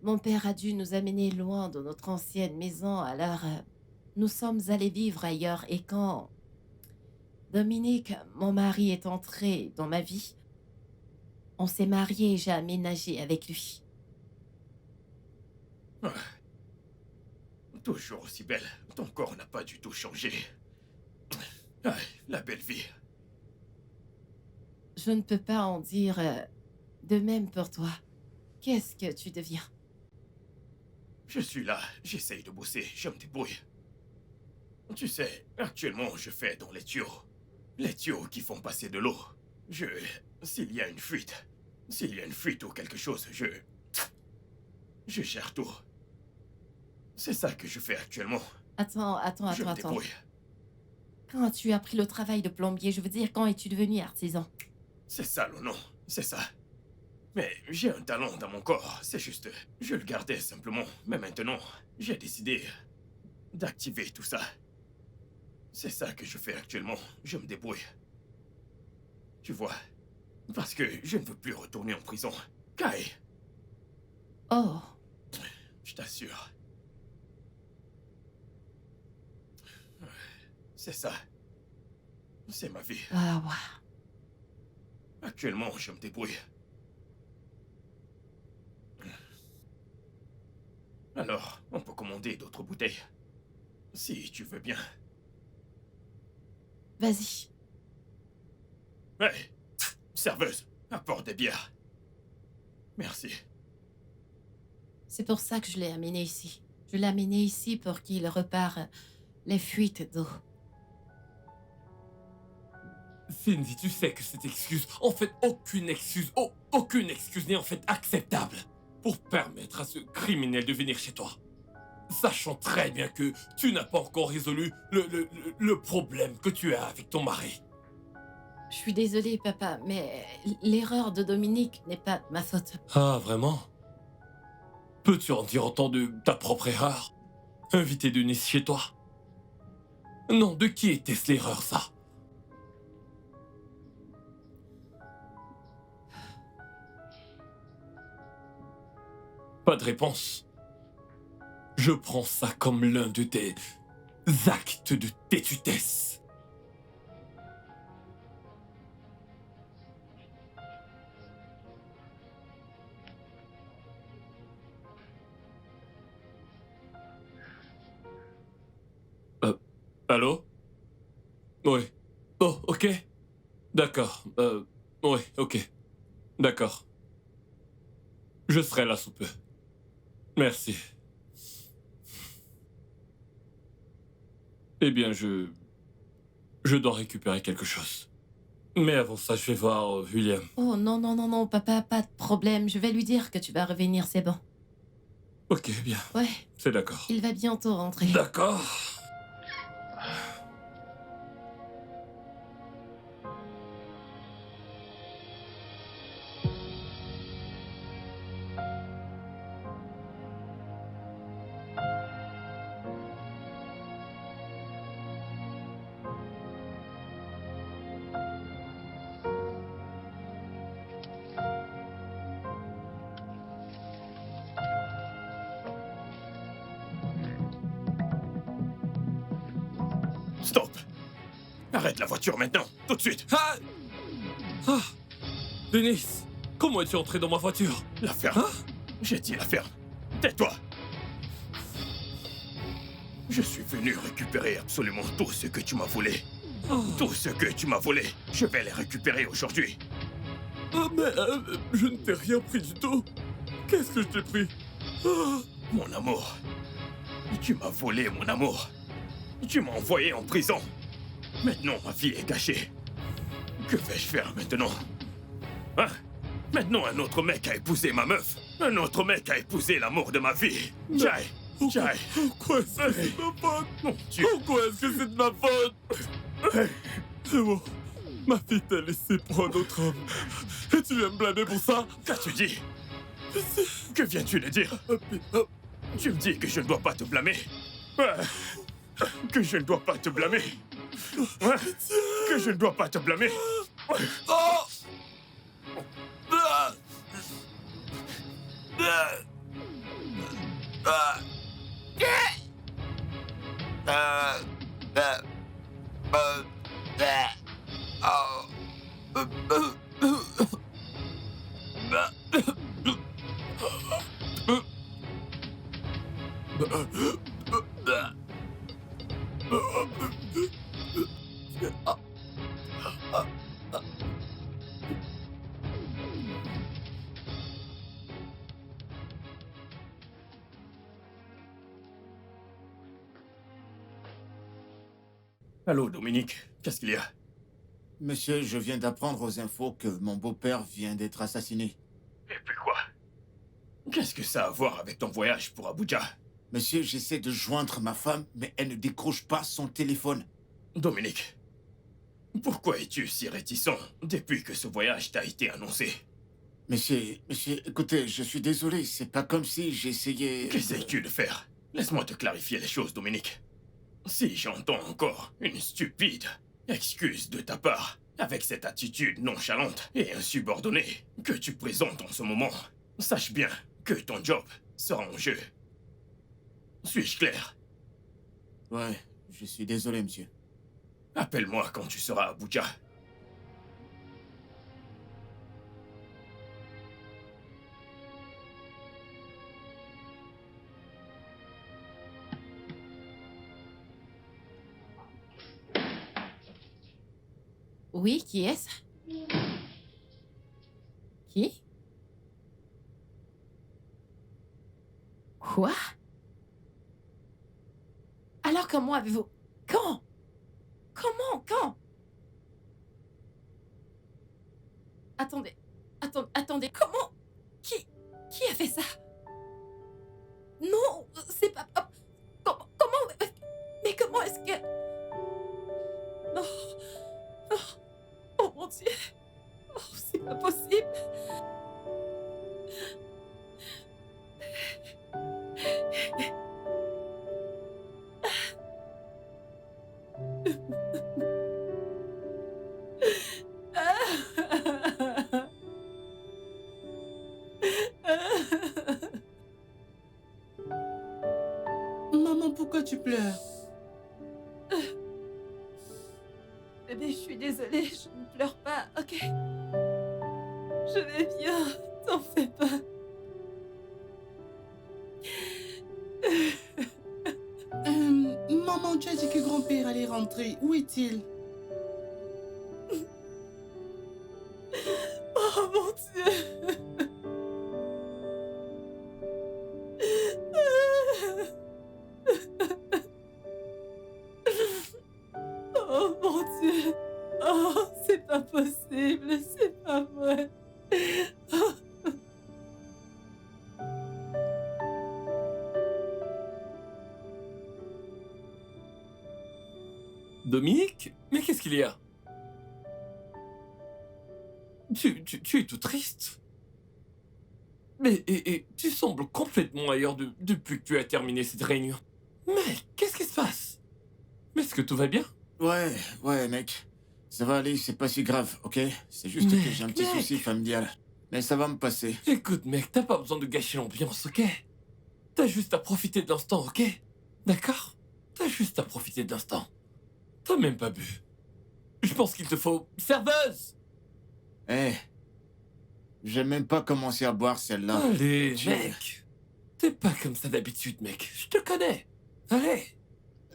mon père a dû nous amener loin de notre ancienne maison, alors nous sommes allés vivre ailleurs. Et quand Dominique, mon mari, est entré dans ma vie, on s'est mariés et j'ai aménagé avec lui. Toujours aussi belle. Ton corps n'a pas du tout changé. Ah, la belle vie. Je ne peux pas en dire de même pour toi. Qu'est-ce que tu deviens? Je suis là, j'essaye de bosser, je me débrouille. Tu sais, actuellement, je fais dans les tuyaux. Les tuyaux qui font passer de l'eau. S'il y a une fuite... S'il y a une fuite ou quelque chose, je gère tout. C'est ça que je fais actuellement. Attends. Je me débrouille. Quand as-tu appris le travail de plombier? Je veux dire, quand es-tu devenu artisan? C'est ça le nom, c'est ça. Mais j'ai un talent dans mon corps, c'est juste... Je le gardais simplement, mais maintenant, j'ai décidé d'activer tout ça. C'est ça que je fais actuellement, je me débrouille. Tu vois, parce que je ne veux plus retourner en prison. Kai, Oh, je t'assure. C'est ça. C'est ma vie. ah ouais. Actuellement, je me débrouille. Alors, on peut commander d'autres bouteilles. Si tu veux bien. Vas-y. Hey, serveuse, apporte des bières. Merci. C'est pour ça que je l'ai amené ici. Je l'ai amené ici pour qu'il repare les fuites d'eau. Cindy, tu sais que cette excuse, en fait, aucune excuse n'est en fait acceptable pour permettre à ce criminel de venir chez toi. Sachant très bien que tu n'as pas encore résolu le problème que tu as avec ton mari. Je suis désolée, papa, mais l'erreur de Dominique n'est pas de ma faute. Ah, vraiment? Peux-tu en dire autant de ta propre erreur? Inviter Denis chez toi? Non, de qui était-ce l'erreur, ça? Pas de réponse. Je prends ça comme l'un de tes actes de têtutesse. Allô? Oui. Oh, ok. D'accord. Oui, ok. D'accord. Je serai là sous peu. Merci. Eh bien, je dois récupérer quelque chose. Mais avant ça, je vais voir William. Oh non, papa, pas de problème. Je vais lui dire que tu vas revenir, c'est bon. Ok, bien. Ouais, C'est d'accord. il va bientôt rentrer. D'accord. Stop. Arrête la voiture maintenant, tout de suite. Ah! Ah! Denis, comment es-tu entré dans ma voiture? La ferme. Hein? J'ai dit la ferme. Tais-toi. Je suis venu récupérer absolument tout ce que tu m'as volé. Tout ce que tu m'as volé, je vais les récupérer aujourd'hui. Ah, mais je ne t'ai rien pris du tout. Qu'est-ce que je t'ai pris? Ah! Mon amour. Tu m'as volé mon amour. Tu m'as envoyé en prison. Maintenant, ma vie est gâchée. Que vais-je faire maintenant? Hein? Maintenant, un autre mec a épousé ma meuf. Un autre mec a épousé l'amour de ma vie. Jai. Jai. Pourquoi est-ce que c'est de ma faute? Mon Dieu. Pourquoi est-ce que c'est de ma faute? C'est bon. Ma fille t'a laissé pour un autre homme. Et tu viens me blâmer pour ça? Qu'as-tu dit? Que viens-tu de dire? Tu me dis que je ne dois pas te blâmer? Que je ne dois pas te blâmer? Hein? Que je ne dois pas te blâmer? Oh! Ah! Ah! Allô, Dominique, qu'est-ce qu'il y a? Monsieur, je viens d'apprendre aux infos que mon beau-père vient d'être assassiné. Et puis quoi? Qu'est-ce que ça a à voir avec ton voyage pour Abuja? Monsieur, j'essaie de joindre ma femme, mais elle ne décroche pas son téléphone. Dominique, pourquoi es-tu si réticent depuis que ce voyage t'a été annoncé? Monsieur, écoutez, je suis désolé, c'est pas comme si j'essayais... Qu'essayes-tu de faire? Laisse-moi te clarifier les choses, Dominique. Si j'entends encore une stupide excuse de ta part, avec cette attitude nonchalante et insubordonnée que tu présentes en ce moment, sache bien que ton job sera en jeu. Suis-je clair? Ouais, je suis désolé, monsieur. Appelle-moi quand tu seras à Abuja. Oui, qui est-ce? Qui? Quoi? Alors comment avez-vous... Quand? Comment? Quand? Attendez, comment? Qui a fait ça? Non, c'est pas... Comment? Mais comment est-ce que... Non... Oh, oh mon Dieu! Oh, c'est pas possible! Maman, pourquoi tu pleures? Bébé, je suis désolée, je ne pleure pas, ok? Je vais bien, t'en fais pas. Maman, tu as dit que grand-père allait rentrer. Où est-il? Oh mon Dieu! Oh mon Dieu! Oh, c'est pas possible, c'est pas vrai. Dominique? Mais qu'est-ce qu'il y a? Tu es tout triste. Mais et tu sembles complètement ailleurs depuis que tu as terminé cette réunion. Mais qu'est-ce qui se passe? Mais est-ce que tout va bien? Ouais, mec. Ça va aller, c'est pas si grave, ok? C'est juste que j'ai un petit Mec. souci familial. Mais ça va me passer. Écoute, mec, t'as pas besoin de gâcher l'ambiance, ok? T'as juste à profiter de l'instant, ok? D'accord? T'as juste à profiter de l'instant. T'as même pas bu. Je pense qu'il te faut... Serveuse! Eh, j'ai même pas commencé à boire celle-là. Allez, Tu- mec. T'es pas comme ça d'habitude, mec. Je te connais. Allez.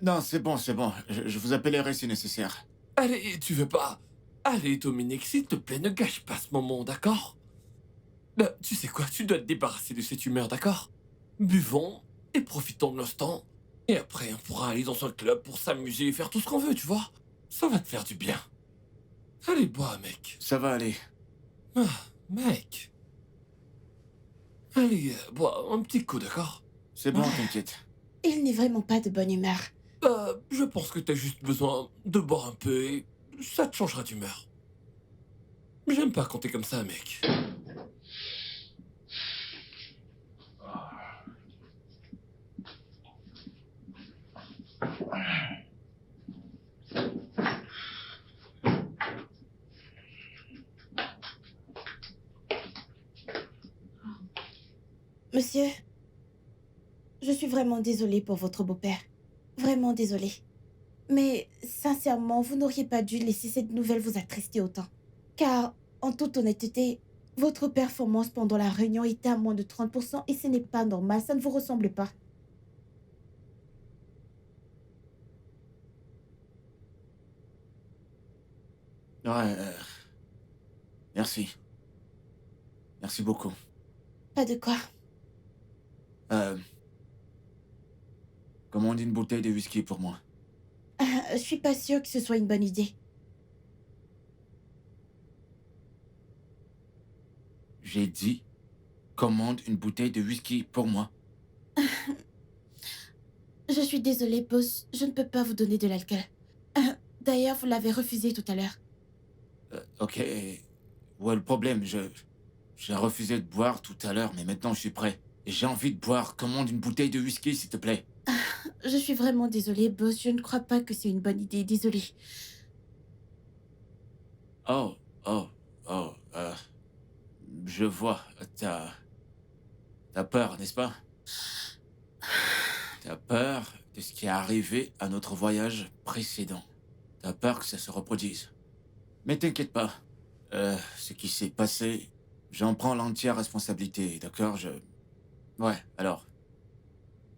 Non, c'est bon, c'est bon. Je vous appellerai si nécessaire. Allez, tu veux pas? Allez, Dominique, s'il te plaît, ne gâche pas ce moment, d'accord? Tu sais quoi, tu dois te débarrasser de cette humeur, d'accord? Buvons et profitons de l'instant. Et après, on pourra aller dans un club pour s'amuser et faire tout ce qu'on veut, tu vois? Ça va te faire du bien. Allez, bois, mec. Ça va aller. Ah, mec. Allez, bois un petit coup, d'accord? C'est bon, t'inquiète. Il n'est vraiment pas de bonne humeur. Je pense que t'as juste besoin de boire un peu et ça te changera d'humeur. J'aime pas quand t'es comme ça, mec. Monsieur, je suis vraiment désolée pour votre beau-père. Vraiment désolée. Mais sincèrement, vous n'auriez pas dû laisser cette nouvelle vous attrister autant. Car, en toute honnêteté, votre performance pendant la réunion était à moins de 30% et ce n'est pas normal, ça ne vous ressemble pas. Ouais, merci. Merci beaucoup. Pas de quoi. Commande une bouteille de whisky pour moi. Je suis pas sûre que ce soit une bonne idée. J'ai dit, commande une bouteille de whisky pour moi. Je suis désolée, boss, je ne peux pas vous donner de l'alcool. D'ailleurs, vous l'avez refusé tout à l'heure. Ok. Ouais, le problème, j'ai refusé de boire tout à l'heure, mais maintenant je suis prêt. Et j'ai envie de boire. Commande une bouteille de whisky, s'il te plaît. Je suis vraiment désolée, boss, je ne crois pas que c'est une bonne idée, désolée. Oh, je vois. T'as peur, n'est-ce pas? T'as peur de ce qui est arrivé à notre voyage précédent. T'as peur que ça se reproduise. Mais t'inquiète pas. Ce qui s'est passé, j'en prends l'entière responsabilité, d'accord? Ouais, alors.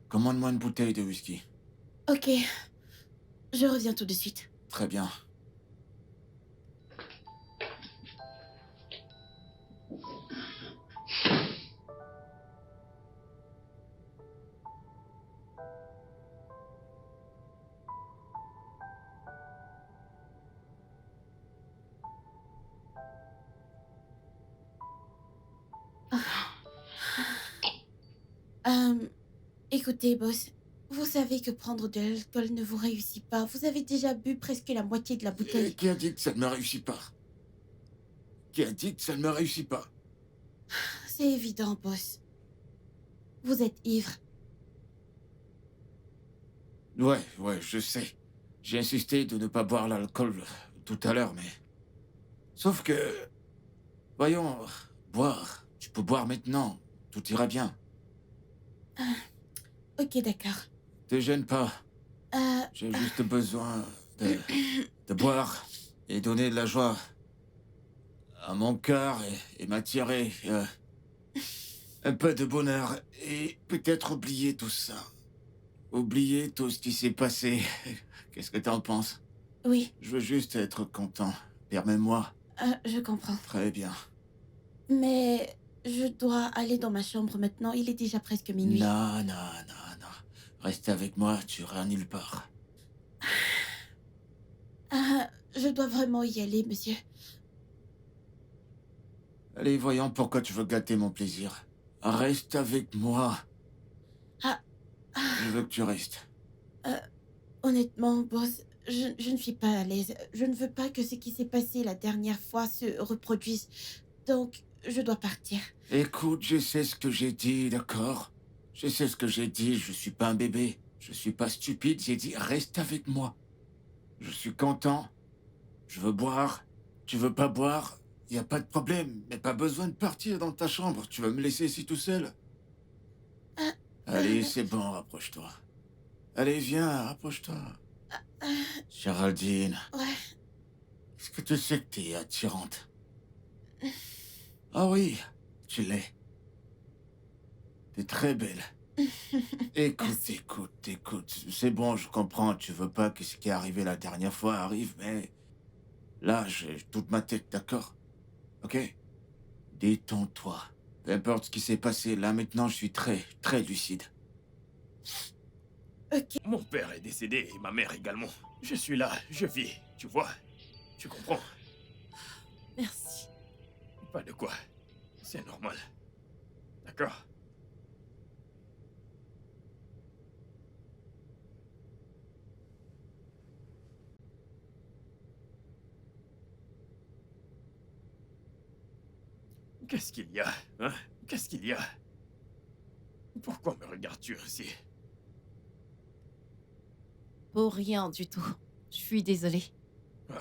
Commande-moi une bouteille de whisky. Ok, je reviens tout de suite. Très bien. Écoutez, boss, vous savez que prendre de l'alcool ne vous réussit pas. Vous avez déjà bu presque la moitié de la Et bouteille. qui a dit que ça ne me réussit pas? Qui a dit que ça ne me réussit pas? C'est évident, boss. Vous êtes ivre. Ouais, je sais. J'ai insisté de ne pas boire l'alcool tout à l'heure, mais... Sauf que... Voyons, boire. Tu peux boire maintenant. Tout ira bien. Ok, d'accord. Te gêne pas. Euh, J'ai juste besoin de boire et donner de la joie à mon cœur et m'attirer un peu de bonheur et peut-être oublier tout ça. Oublier tout ce qui s'est passé. Qu'est-ce que t'en penses? oui, Je veux juste être content. Permets-moi. je comprends. Très bien. Mais je dois aller dans ma chambre maintenant. Il est déjà presque minuit. Non. Reste avec moi, tu iras nulle part. Je dois vraiment y aller, monsieur. Allez, voyons pourquoi tu veux gâter mon plaisir. Reste avec moi. Je veux que tu restes. Honnêtement, boss, je ne suis pas à l'aise. Je ne veux pas que ce qui s'est passé la dernière fois se reproduise. Donc, je dois partir. Écoute, je sais ce que j'ai dit, d'accord? Je sais ce que j'ai dit, je suis pas un bébé. Je suis pas stupide, j'ai dit reste avec moi. Je suis content. Je veux boire. Tu veux pas boire? Y a pas de problème, mais pas besoin de partir dans ta chambre. Tu vas me laisser ici tout seul? Allez, c'est bon, rapproche-toi. Allez, viens, rapproche-toi. Géraldine, Ouais. est-ce que tu sais que t'es attirante? Ah oui, tu l'es. T'es très belle. Écoute, Merci. écoute. C'est bon, je comprends. Tu veux pas que ce qui est arrivé la dernière fois arrive, mais là, j'ai toute ma tête, d'accord? Ok? Détends-toi. Peu importe ce qui s'est passé, là maintenant, je suis très, très lucide. Ok. Mon père est décédé et ma mère également. Je suis là, je vis, tu vois. Tu comprends? Merci. Pas de quoi. C'est normal. D'accord? Qu'est-ce qu'il y a, hein? Qu'est-ce qu'il y a? Pourquoi me regardes-tu ainsi? Pour rien du tout. Je suis désolée. Ah.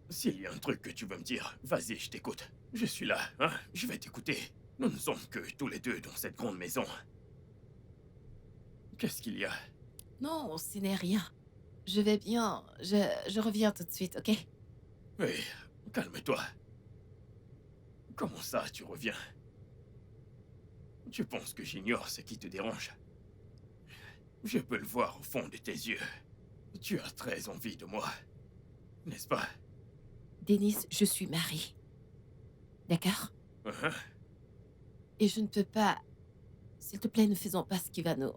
S'il y a un truc que tu veux me dire, vas-y, je t'écoute. Je suis là, hein? Je vais t'écouter. Nous ne sommes que tous les deux dans cette grande maison. Qu'est-ce qu'il y a? Non, ce n'est rien. Je vais bien. Je reviens tout de suite, ok? Oui, calme-toi. Comment ça, tu reviens? Tu penses que j'ignore ce qui te dérange? Je peux le voir au fond de tes yeux. Tu as très envie de moi, n'est-ce pas? Denis, je suis mariée. D'accord? Hein? Et je ne peux pas... S'il te plaît, ne faisons pas ce qui va nous...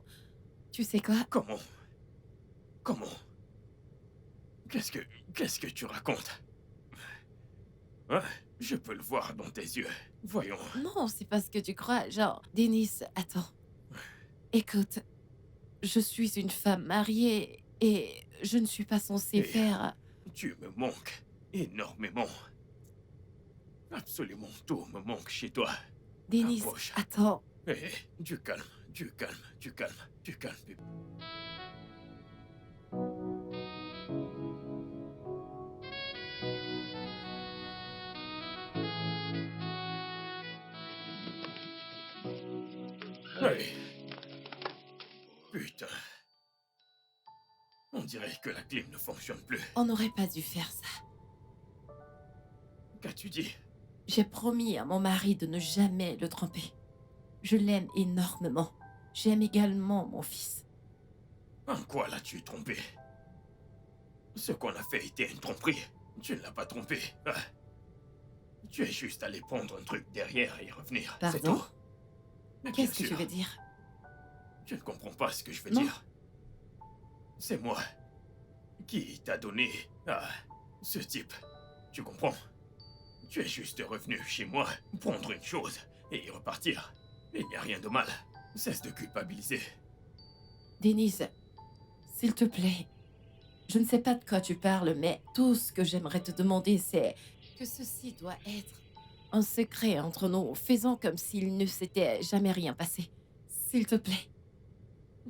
Tu sais quoi? Comment? Comment? Qu'est-ce que tu racontes? Hein? Je peux le voir dans tes yeux. Voyons. Non, c'est pas ce que tu crois. Genre, Denis, attends. Écoute, je suis une femme mariée et je ne suis pas censée Et- faire... Tu me manques énormément. Absolument tout me manque chez toi. Denis, Approche. attends. Hé, du calme, du calme, du calme, du calme. Allez. Putain. On dirait que la clim ne fonctionne plus. On n'aurait pas dû faire ça. Qu'as-tu dit? J'ai promis à mon mari de ne jamais le tromper. Je l'aime énormément. J'aime également mon fils. En quoi l'as-tu trompé? Ce qu'on a fait était une tromperie. Tu ne l'as pas trompé. Ah. Tu es juste allé prendre un truc derrière et y revenir. C'est Pardon? tout. Mais bien Qu'est-ce que tu sûr, veux dire? tu ne comprends pas ce que je veux Non. dire. C'est moi qui t'a donné à ce type. Tu comprends? Tu es juste revenu chez moi, prendre une chose et y repartir. Il n'y a rien de mal. Cesse de culpabiliser. Denise, s'il te plaît, je ne sais pas de quoi tu parles, mais tout ce que j'aimerais te demander, c'est que ceci doit être un secret entre nous, faisant comme s'il ne s'était jamais rien passé. S'il te plaît.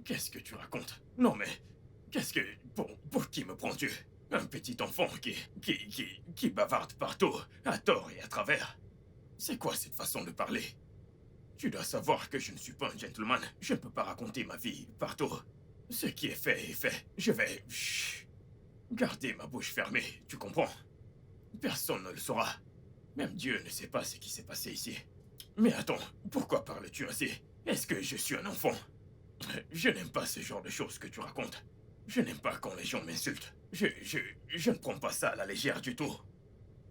Qu'est-ce que tu racontes? Non mais, qu'est-ce que... Pour qui me prends-tu? Un petit enfant qui bavarde partout, à tort et à travers. C'est quoi cette façon de parler? Tu dois savoir que je ne suis pas un gentleman. Je ne peux pas raconter ma vie partout. Ce qui est fait est fait. Je vais... Chut. Garder ma bouche fermée, tu comprends? Personne ne le saura. Même Dieu ne sait pas ce qui s'est passé ici. Mais attends, pourquoi parles-tu ainsi? Est-ce que je suis un enfant? Je n'aime pas ce genre de choses que tu racontes. Je n'aime pas quand les gens m'insultent. Je ne prends pas ça à la légère du tout.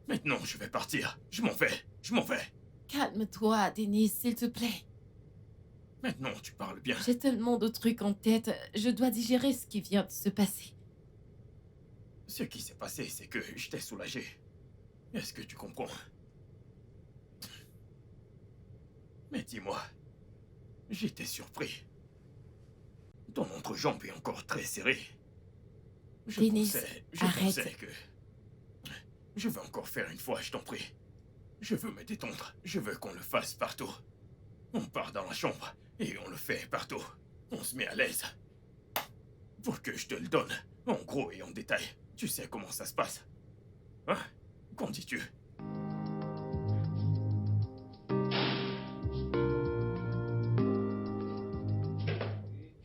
Maintenant, je vais partir. Je m'en vais. Je m'en vais. Calme-toi, Denise, s'il te plaît. Maintenant, tu parles bien. J'ai tellement de trucs en tête. Je dois digérer ce qui vient de se passer. Ce qui s'est passé, c'est que je t'ai soulagé. Est-ce que tu comprends? Mais dis-moi, j'étais surpris. Ton entrejambe est encore très serrée. Je Dennis, pensais arrête. que... Je veux encore faire une fois, je t'en prie. Je veux me détendre. Je veux qu'on le fasse partout. On part dans la chambre et on le fait partout. On se met à l'aise. Pour que je te le donne, en gros et en détail. Tu sais comment ça se passe. Hein? Qu'en dis-tu?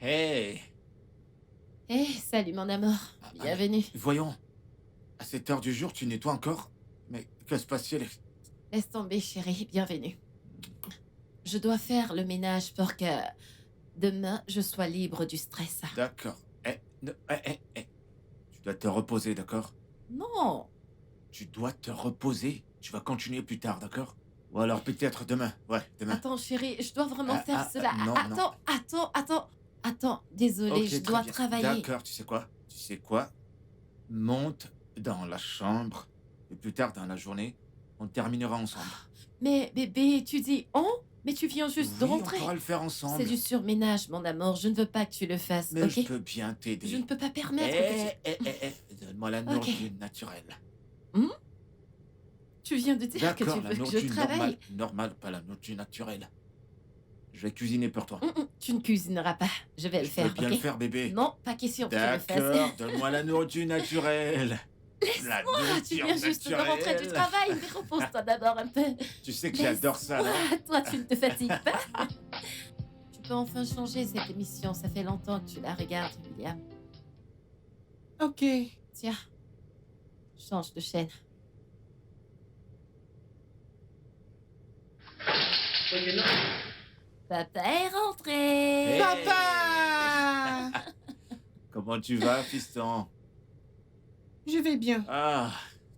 Hey, Eh, salut mon amour. Bienvenue. Voyons. À cette heure du jour, tu nettoies encore? Mais que se passe-t-il? Laisse tomber, chérie. Bienvenue. Je dois faire le ménage pour que demain, je sois libre du stress. D'accord. Tu dois te reposer, d'accord? Non. Tu dois te reposer. Tu vas continuer plus tard, d'accord? Ou alors peut-être demain. Ouais, demain. Attends, chérie, je dois vraiment faire cela. non, non. Attends. Désolée, Ok, je très dois bien. travailler. D'accord, tu sais quoi? Tu sais quoi? Monte dans la chambre. Et plus tard dans la journée, on terminera ensemble. Mais bébé, tu dis on? Mais tu viens juste de Oui, rentrer. on pourra le faire ensemble. C'est du surménage, mon amour. Je ne veux pas que tu le fasses, Mais ok? je peux bien t'aider. Je ne peux pas permettre que tu... Donne-moi la nourriture naturelle. Tu viens de dire que D'accord, tu la veux que je nourriture travaille. normale, pas la nourriture naturelle. Je vais cuisiner pour toi. Tu ne cuisineras pas. Je vais le Je faire, peux bien ok? le faire, bébé. Non, pas question que tu le D'accord, fasses. donne-moi la nourriture naturelle. La Laisse-moi, tu nourriture viens juste de rentrer du naturelle. travail. Mais repose-toi d'abord un peu. Tu sais que j'adore ça, non? Laisse-moi. Toi, tu ne te fatigues pas. Tu peux enfin changer cette émission. Ça fait longtemps que tu la regardes, William. Ok. Tiens, change de chaîne. Papa est rentré. Papa! Comment tu vas, fiston? Je vais bien. Ah,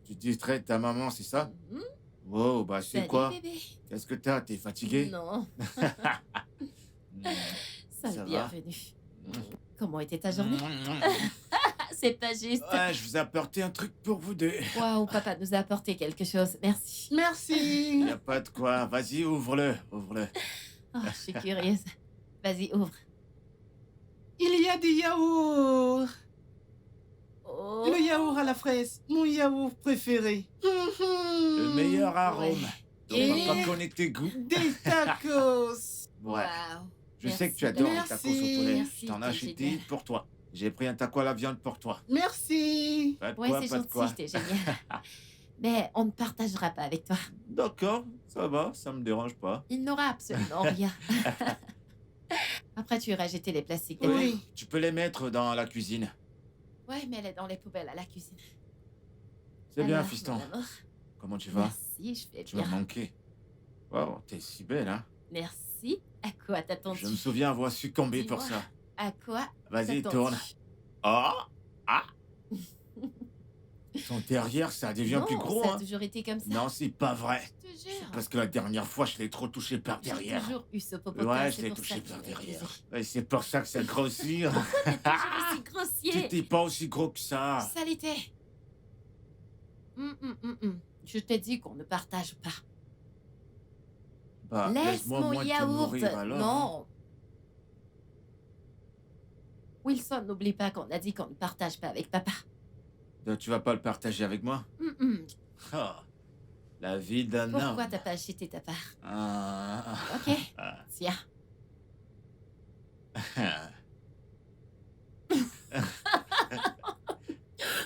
tu distrais ta maman, c'est ça? Mhm. Wow, bah c'est Salut, quoi? bébé. Qu'est-ce que t'as? T'es fatigué? Non, Hmm, ça Ça va? bienvenue. Comment était ta journée? C'est pas juste. Ouais, je vous ai apporté un truc pour vous deux. Waouh, papa nous a apporté quelque chose. Merci. Merci. Y a pas de quoi. Vas-y, ouvre-le, ouvre-le. Oh, je suis curieuse. Vas-y, ouvre. Il y a des yaourts. Oh. Le yaourt à la fraise, mon yaourt préféré. Le meilleur arôme. Donc, Et- on va pas connaître tes goûts. Des tacos. Ouais. Waouh. Je sais que tu Merci, adores les Merci. tacos au poulet. Merci, Je t'en ai t'es acheté génial. pour toi. J'ai pris un taco à la viande pour toi. Merci. Pas de Ouais, quoi, c'est pas de quoi. gentil, t'es génial. Mais on ne partagera pas avec toi. D'accord, ça va, ça me dérange pas. Il n'aura absolument rien. Après, tu iras jeter les plastiques. d'accord? Oui. Tu peux les mettre dans la cuisine. Ouais, mais elle est dans les poubelles à la cuisine. C'est bien, Alors, fiston. mon amour, Comment tu vas? Merci, je vais Tu m'as bien. manqué. Wow, t'es si belle, hein? Merci. À quoi t'attends-tu? Je me souviens avoir succombé pour Dis-moi. ça. À quoi Vas-y, t'attends-tu? tourne. Ah! Ah! Ton derrière, ça devient Non, plus gros, ça a hein? toujours été comme ça. Non, c'est pas vrai. Je te jure. Parce que la dernière fois, je l'ai trop touché par J'ai derrière. toujours eu ce popotin. Ouais, je c'est l'ai pour touché ça que par je l'ai derrière. utilisé. Et c'est pour ça que ça grossit. Toujours aussi grossier. T'étais pas aussi gros que ça. Ça l'était. Je t'ai dit qu'on ne partage pas. Bah, Laisse laisse-moi mon moins te yaourt. nourrir, alors. Non. Wilson, n'oublie pas qu'on a dit qu'on ne partage pas avec papa. Donc, tu vas pas le partager avec moi? Ah, la vie d'un homme. Pourquoi t'as pas acheté ta part? Ah, Ok. ah, Tiens. ah.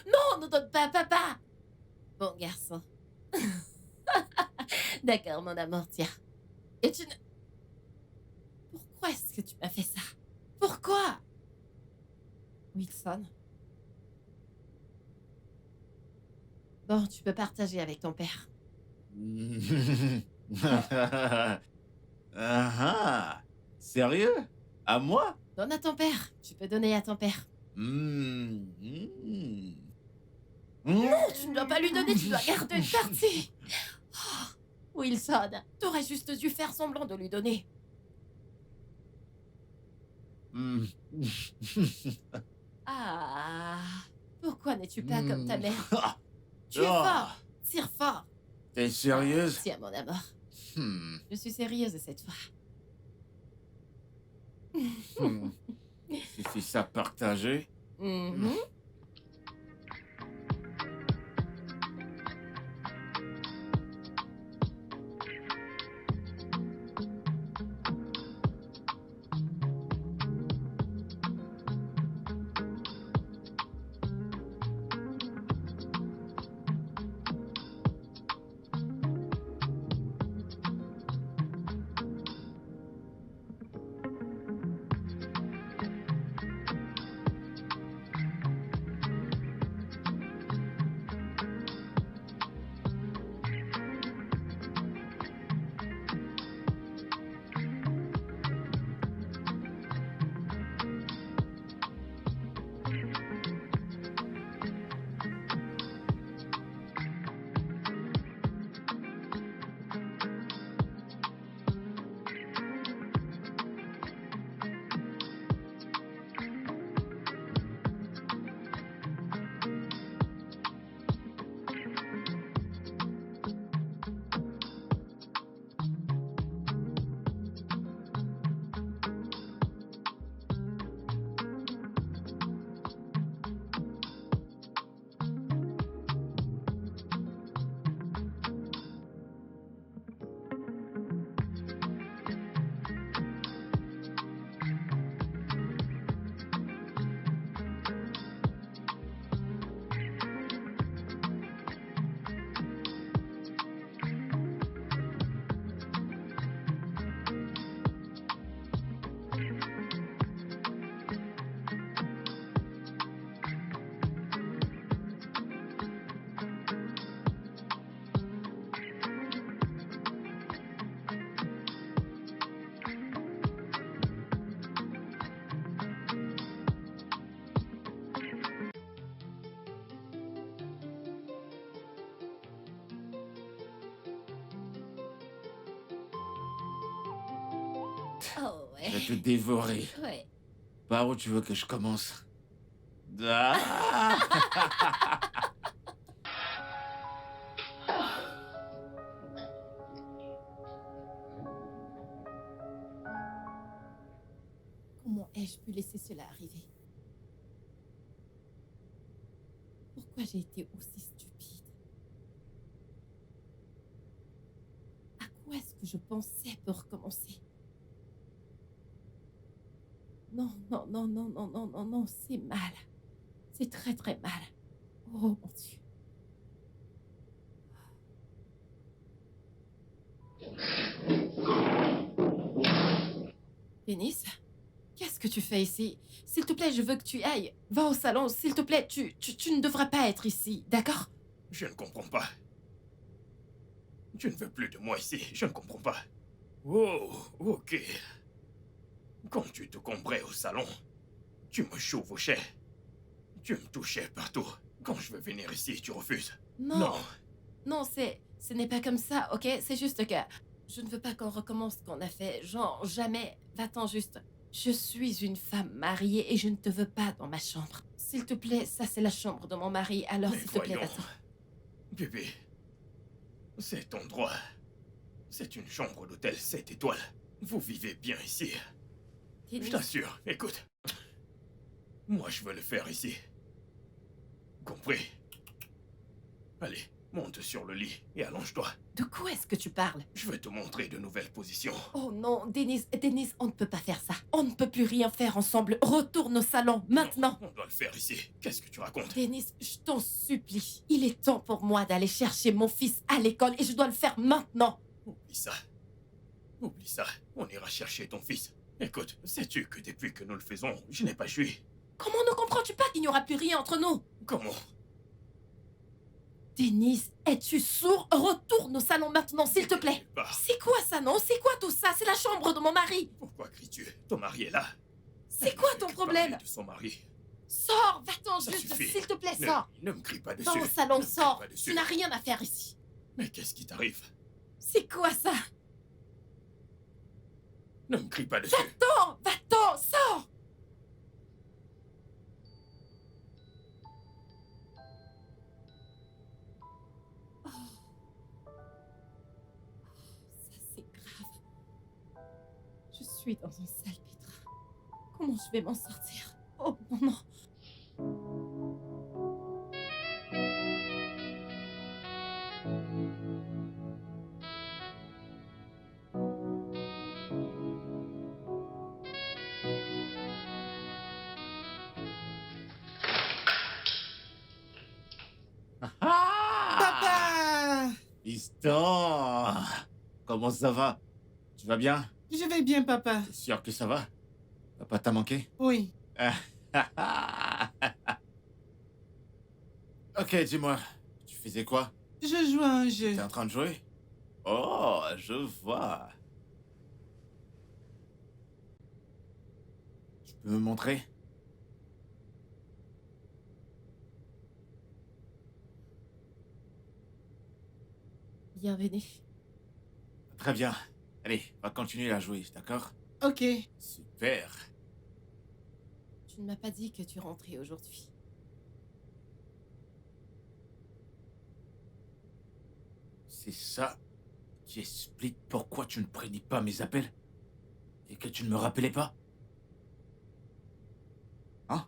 Non, ne donne pas à papa. Bon garçon. D'accord, mon amour, tiens. Et tu ne... Pourquoi est-ce que tu m'as fait ça? Pourquoi? Wilson. Bon, tu peux partager avec ton père. Ah ah. Sérieux? À moi? Donne à ton père. Tu peux donner à ton père. Non, Non, tu ne dois pas lui donner, tu dois garder une partie. Oh, Wilson, t'aurais juste dû faire semblant de lui donner. Ah, pourquoi n'es-tu pas comme ta mère? Tu es fort, tire fort. T'es sérieuse? Tiens, mon amour, Hmm, je suis sérieuse cette fois. hmm. Suffit ça partager. Mhm. Oh Je vais te ouais. dévorer. Ouais. Par où tu veux que je commence? Ah Comment ai-je pu laisser cela arriver? Pourquoi j'ai été aussi stupide? À quoi est-ce que je pensais pour recommencer? Non, non, non, non, non, non, non, non, c'est mal. C'est très, très mal. Oh mon Dieu. Denis, qu'est-ce que tu fais ici? S'il te plaît, je veux que tu ailles. Va au salon, s'il te plaît, tu ne devrais pas être ici, d'accord? Je ne comprends pas. Tu ne veux plus de moi ici, je ne comprends pas. Oh, ok. Quand tu te combrais au salon, tu me chevauchais. Tu me touchais partout. Quand je veux venir ici, tu refuses. Non, non, ce n'est pas comme ça, ok? C'est juste que je ne veux pas qu'on recommence ce qu'on a fait. Genre, jamais. Va-t'en juste. Je suis une femme mariée et je ne te veux pas dans ma chambre. S'il te plaît, ça c'est la chambre de mon mari, alors Mais s'il te plaît, voyons. va-t'en. Bébé, c'est ton droit. C'est une chambre d'hôtel 7 étoiles. Vous vivez bien ici. Je Denis, t'assure, écoute. Moi, je veux le faire ici. Compris? Allez, monte sur le lit et allonge-toi. de quoi est-ce que tu parles? Je vais te montrer de nouvelles positions. Oh non, Denis, Denis, on ne peut pas faire ça. On ne peut plus rien faire ensemble. Retourne au salon, maintenant. Non, on doit le faire ici. Qu'est-ce que tu racontes? Denis, je t'en supplie. Il est temps pour moi d'aller chercher mon fils à l'école et je dois le faire maintenant. Oublie ça. Oublie ça. On ira chercher ton fils. Écoute, sais-tu que depuis que nous le faisons, je n'ai pas joui? Comment ne comprends-tu pas qu'il n'y aura plus rien entre nous? Comment? Denis, es-tu sourd? Retourne au salon maintenant, s'il te plaît. Nulle part. C'est quoi ça, non? C'est quoi tout ça? C'est la chambre de mon mari. Pourquoi cries-tu? Ton mari est là. C'est Elle quoi ne ton fait que parler problème? de son mari. Sors, va-t'en Ça juste, suffit. s'il te plaît, Ne, sors. ne me crie pas dessus. Va au salon, Ne me crie sors. pas dessus. Tu n'as rien à faire ici. Mais qu'est-ce qui t'arrive? C'est quoi ça? Ne me crie pas dessus. Va-t'en, sors. Oh. Ça, c'est grave. Je suis dans un salpêtre. Comment je vais m'en sortir? Oh non, non. Papa! Fiston! Comment ça va? Tu vas bien? Je vais bien, papa. T'es sûr que ça va? Papa t'a manqué? Oui. Ok, dis-moi, tu faisais quoi? Je joue à un jeu. T'es en train de jouer? Oh, je vois. Tu peux me montrer? Bienvenue. Très bien. Allez, on va continuer à jouer, d'accord? Ok. Super. Tu ne m'as pas dit que tu rentrais aujourd'hui. C'est ça qui explique pourquoi tu ne prenais pas mes appels? Et que tu ne me rappelais pas? Hein?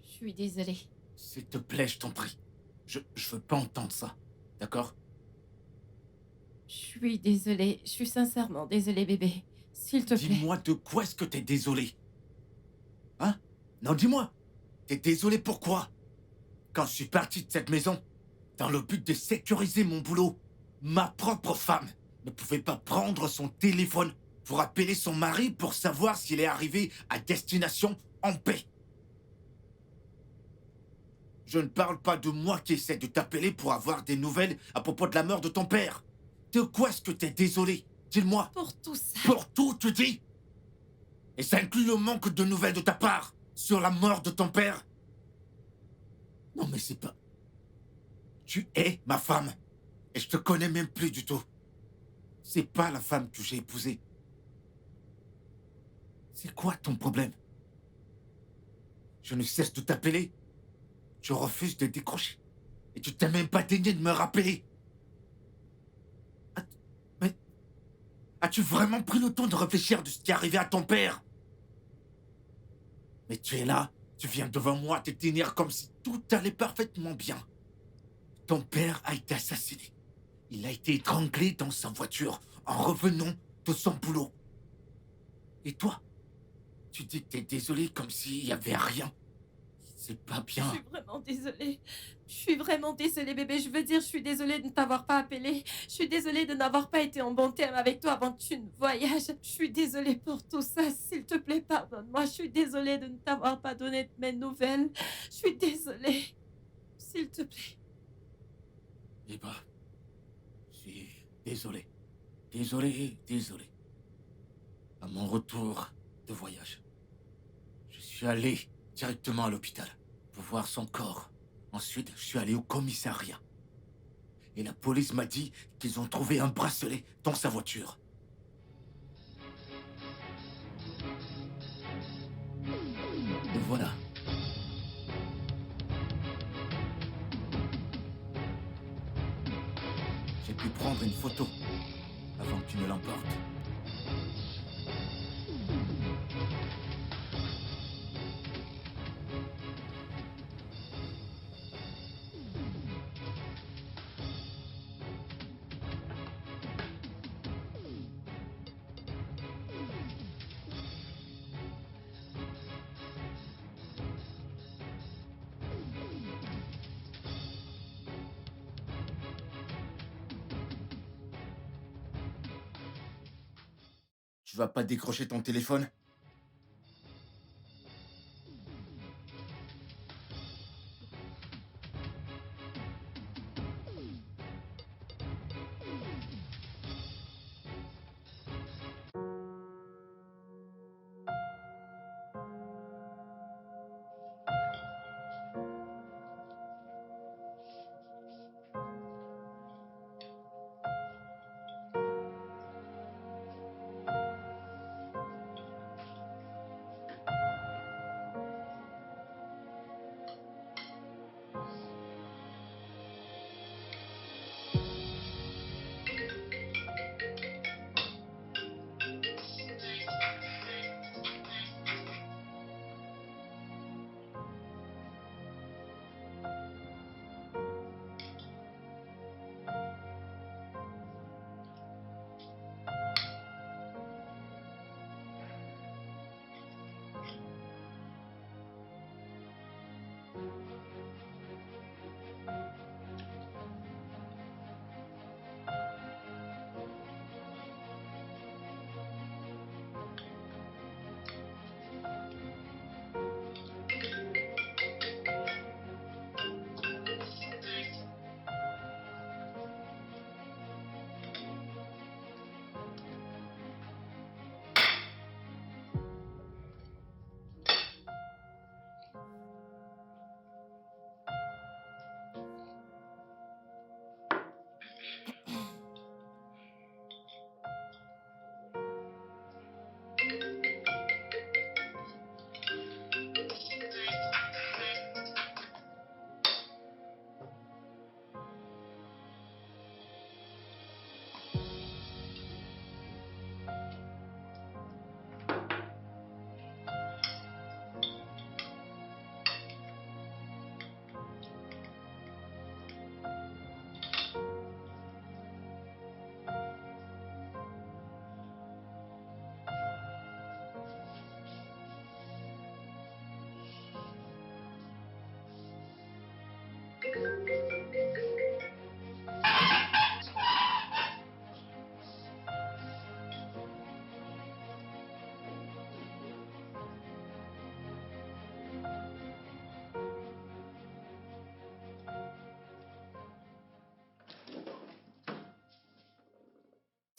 Je suis désolée. S'il te plaît, je t'en prie. Je veux pas entendre ça, d'accord? Je suis désolée. Je suis sincèrement désolée, bébé. S'il te plaît. Dis-moi de quoi est-ce que t'es désolé? Non, dis-moi, t'es désolé pourquoi? Quand je suis parti de cette maison, dans le but de sécuriser mon boulot, ma propre femme ne pouvait pas prendre son téléphone pour appeler son mari pour savoir s'il est arrivé à destination en paix. Je ne parle pas de moi qui essaie de t'appeler pour avoir des nouvelles à propos de la mort de ton père. De quoi est-ce que t'es désolé? Dis-le-moi. Pour tout ça. Pour tout, tu dis? Et ça inclut le manque de nouvelles de ta part sur la mort de ton père? Non, mais c'est pas... Tu es ma femme. Et je te connais même plus du tout. C'est pas la femme que j'ai épousée. C'est quoi ton problème? Je ne cesse de t'appeler. Je refuse de décrocher. Et tu t'es même pas daigné de me rappeler. Mais... As-tu vraiment pris le temps de réfléchir de ce qui est arrivé à ton père? Mais tu es là, tu viens devant moi te tenir comme si tout allait parfaitement bien. Ton père a été assassiné. Il a été étranglé dans sa voiture en revenant de son boulot. Et toi, tu dis que t'es désolé comme s'il y avait rien. C'est pas bien. Je suis vraiment désolée. Je suis vraiment désolée, bébé. Je veux dire, je suis désolée de ne t'avoir pas appelé. Je suis désolée de n'avoir pas été en bon terme avec toi avant que tu ne voyages. Je suis désolée pour tout ça. S'il te plaît, pardonne-moi. Je suis désolée de ne t'avoir pas donné de mes nouvelles. Je suis désolée. S'il te plaît. Eh ben, je suis désolé. Désolé. À mon retour de voyage, je suis allé directement à l'hôpital pour voir son corps. Ensuite, je suis allé au commissariat. Et la police m'a dit qu'ils ont trouvé un bracelet dans sa voiture. Et voilà. J'ai pu prendre une photo avant que tu ne l'emportes. Tu vas pas décrocher ton téléphone?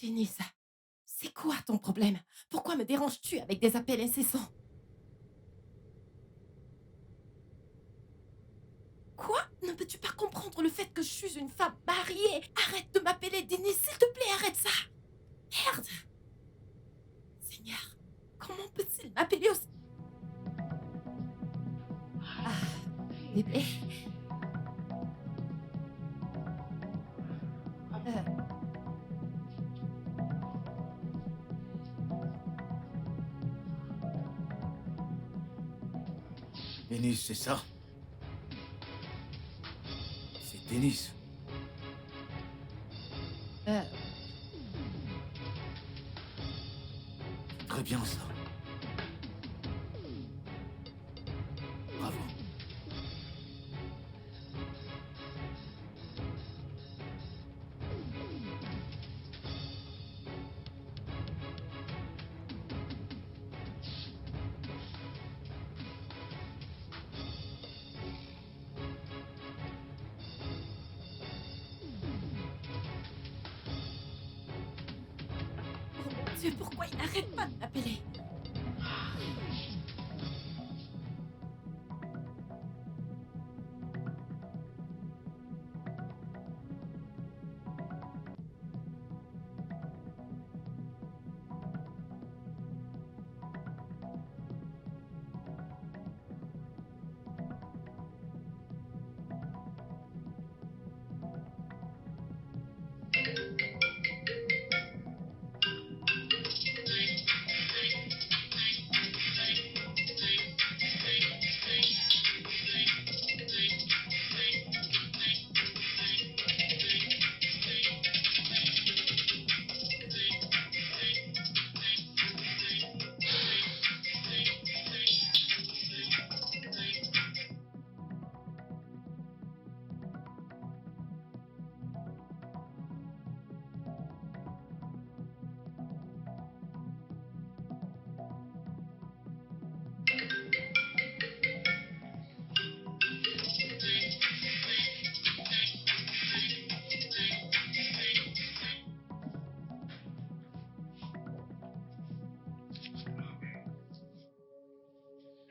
Denis, c'est quoi ton problème? Pourquoi me déranges-tu avec des appels incessants? Quoi? Ne peux-tu pas comprendre le fait que je suis une femme mariée? Arrête de m'appeler Denis, s'il te plaît, arrête ça! Merde! Seigneur, comment peut-il m'appeler aussi? Ah, bébé. Euh, Denis, c'est ça? C'est Denis. euh, Très bien, ça. Bravo. oh mon Dieu, pourquoi il n'arrête pas de m'appeler?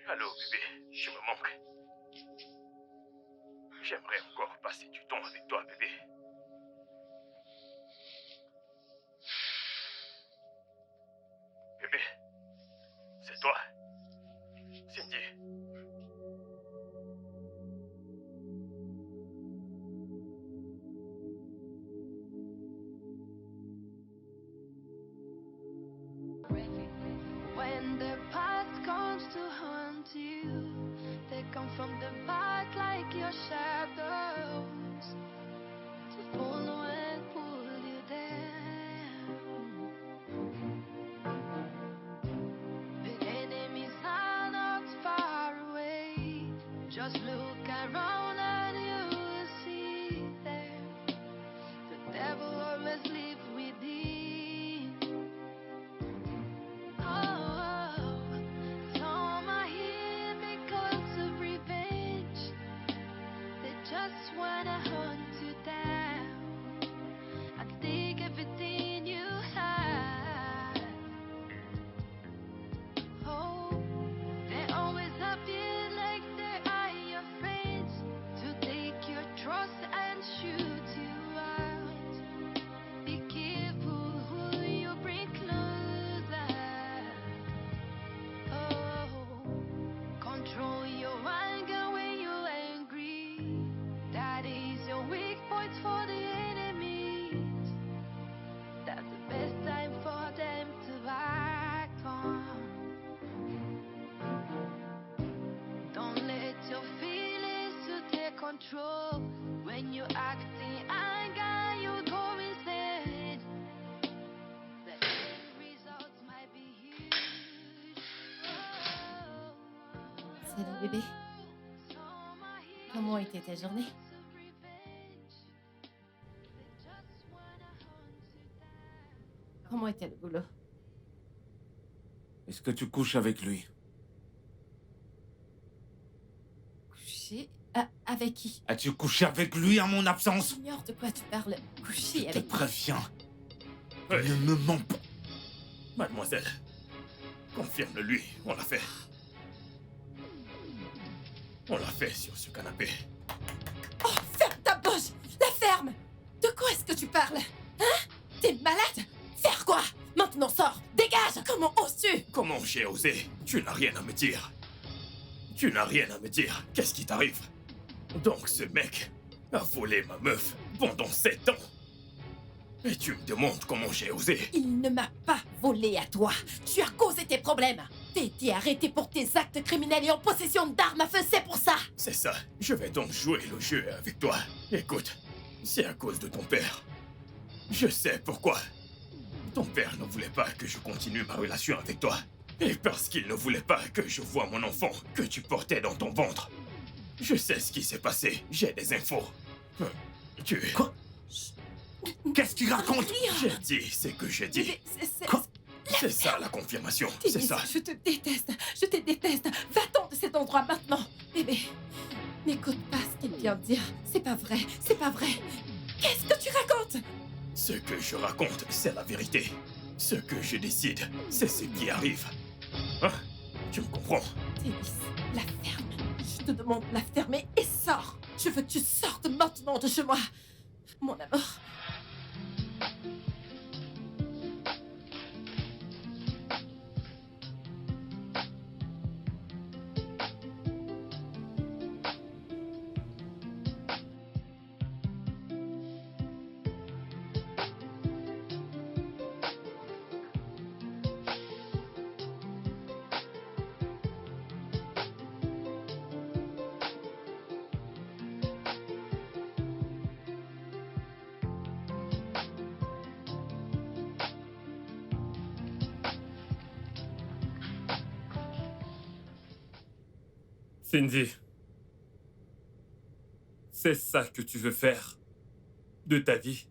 Allô, bébé, je me manque. J'aimerais encore passer du temps avec toi, bébé. Bébé, c'est toi. Cindy. When the past comes to haunt you, they come from the back like your shadows to follow and pull you down. The enemies are not far away. Just look around and you will see them. The devil always lives within. Oh, some are here because of revenge. They just wanna hunt you down and take everything you have. Oh, they always appear like they are your friends to take your trust and shoot you out. Be careful who you bring closer. Oh, control your anger when you're angry. That is your weak point for the enemies. That's the best time for them to act on. Don't let your feelings to take control. When you act in anger, you go insane. The end results might be huge. Salut bébé, comment était ta journée? Comment était le boulot? Est-ce que tu couches avec lui? Coucher? Avec qui? As-tu couché avec lui en mon absence? J'ignore de quoi tu parles. Coucher Je te avec qui? préviens. Ouais. Ne me mens pas. Mademoiselle, confirme-le-lui, on l'a fait. On l'a fait sur ce canapé. Oh, ferme ta bouche! La ferme! De quoi est-ce que tu parles? Hein? T'es malade? Faire quoi? Maintenant sors! Dégage! Comment oses-tu? Comment j'ai osé? Tu n'as rien à me dire. Tu n'as rien à me dire. Qu'est-ce qui t'arrive? Donc ce mec a volé ma meuf pendant 7 ans. Et tu me demandes comment j'ai osé? Il ne m'a pas volé à toi. Tu as causé tes problèmes. T'as été arrêté pour tes actes criminels et en possession d'armes à feu, c'est pour ça. C'est ça. Je vais donc jouer le jeu avec toi. Écoute, c'est à cause de ton père. Je sais pourquoi. Ton père ne voulait pas que je continue ma relation avec toi. Et parce qu'il ne voulait pas que je voie mon enfant que tu portais dans ton ventre. Je sais ce qui s'est passé. J'ai des infos. Tu... Quoi? Qu'est-ce qu'il raconte? J'ai dit ce que j'ai dit. Quoi? C'est ça la confirmation. Témis, C'est ça. je te déteste. Je te déteste. Va-t'en de cet endroit maintenant. Bébé, n'écoute pas ce qu'il vient de dire. C'est pas vrai. C'est pas vrai. Qu'est-ce que tu racontes? Ce que je raconte, c'est la vérité. Ce que je décide, c'est ce qui arrive. Hein? Tu me comprends? Témis, la ferme. Je te demande de la fermer et sors. Je veux que tu sortes maintenant de chez moi. Mon amour. Cindy, c'est ça que tu veux faire de ta vie?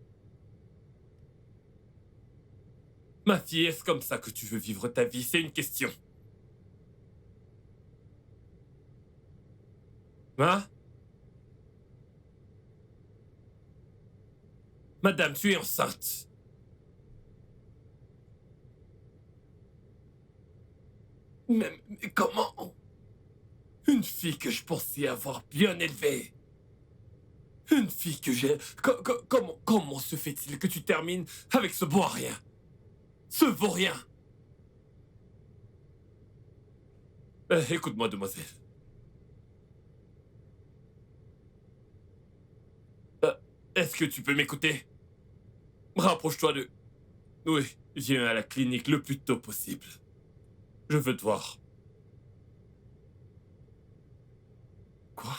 Ma fille, est-ce comme ça que tu veux vivre ta vie? C'est une question. Hein? Madame, tu es enceinte. Mais comment? Une fille que je pensais avoir bien élevée. Une fille que j'ai... Comment se fait-il que tu termines avec ce vaurien? Ce vaurien! Écoute-moi, demoiselle. Est-ce que tu peux m'écouter? Rapproche-toi de... Oui, viens à la clinique le plus tôt possible. Je veux te voir. Quoi?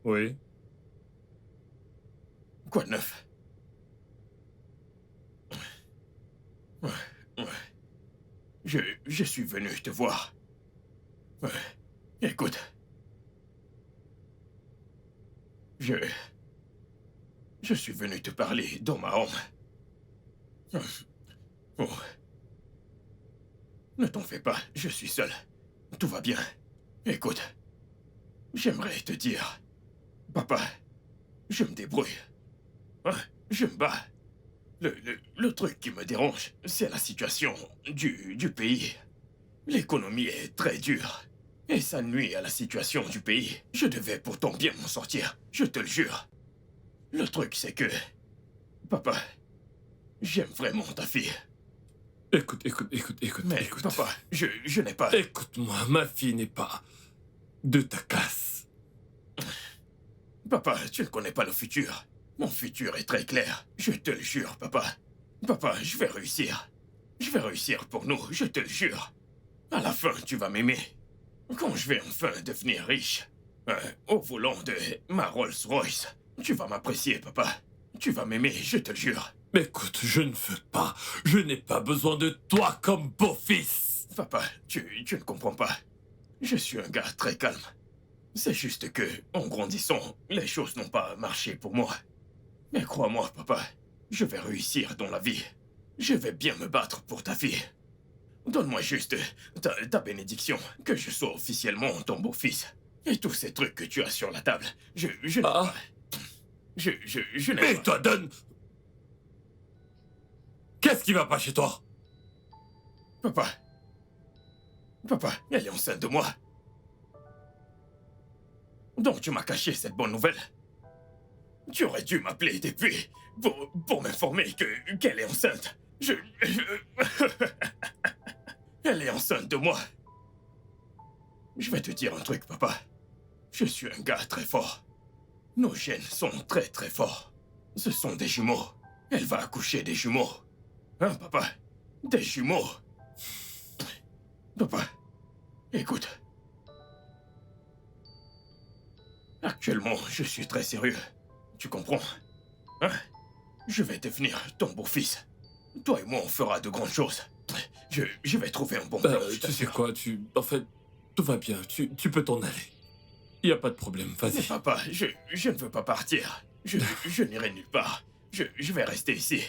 Oui. Quoi de neuf? Ouais. Je suis venu te voir. Ouais. Écoute. Je suis venu te parler dans ma âme. Oh. Ne t'en fais pas, je suis seul. Tout va bien. Écoute, j'aimerais te dire... Papa, je me débrouille. Hein, je me bats. Le truc qui me dérange, c'est la situation du pays. L'économie est très dure. Et ça nuit à la situation du pays. Je devais pourtant bien m'en sortir, je te le jure. Le truc, c'est que... Papa, j'aime vraiment ta fille. Écoute. Mais papa, je n'ai pas... Écoute-moi, ma fille n'est pas de ta classe. Papa, tu ne connais pas le futur. Mon futur est très clair. Je te le jure, papa. Papa, je vais réussir. Je vais réussir pour nous, je te le jure. À la fin, tu vas m'aimer. Quand je vais enfin devenir riche, au volant de ma Rolls-Royce, tu vas m'apprécier, papa. Tu vas m'aimer, je te le jure. Écoute, je ne veux pas. Je n'ai pas besoin de toi comme beau-fils. Papa, tu ne comprends pas. Je suis un gars très calme. C'est juste que, en grandissant, les choses n'ont pas marché pour moi. Mais crois-moi, papa, je vais réussir dans la vie. Je vais bien me battre pour ta fille. Donne-moi juste ta bénédiction, que je sois officiellement ton beau-fils. Et tous ces trucs que tu as sur la table, je n'ai pas... Je n'ai Et pas... toi, Don? Qu'est-ce qui va pas chez toi? Papa, elle est enceinte de moi. Donc tu m'as caché cette bonne nouvelle. Tu aurais dû m'appeler depuis pour m'informer qu'elle est enceinte. Elle est enceinte de moi. Je vais te dire un truc, papa. Je suis un gars très fort. Nos gènes sont très très forts. Ce sont des jumeaux. Elle va accoucher des jumeaux. Hein, papa? Des jumeaux. Papa, écoute. Actuellement, je suis très sérieux. Tu comprends? Hein? Je vais devenir ton beau-fils. Toi et moi, on fera de grandes choses. Je vais trouver un bon plan. je Tu sais t'assure. quoi, En fait, tout va bien. Tu peux t'en aller. Y a pas de problème, Mais vas-y. papa, je ne veux pas partir. Je n'irai nulle part. Je vais rester ici.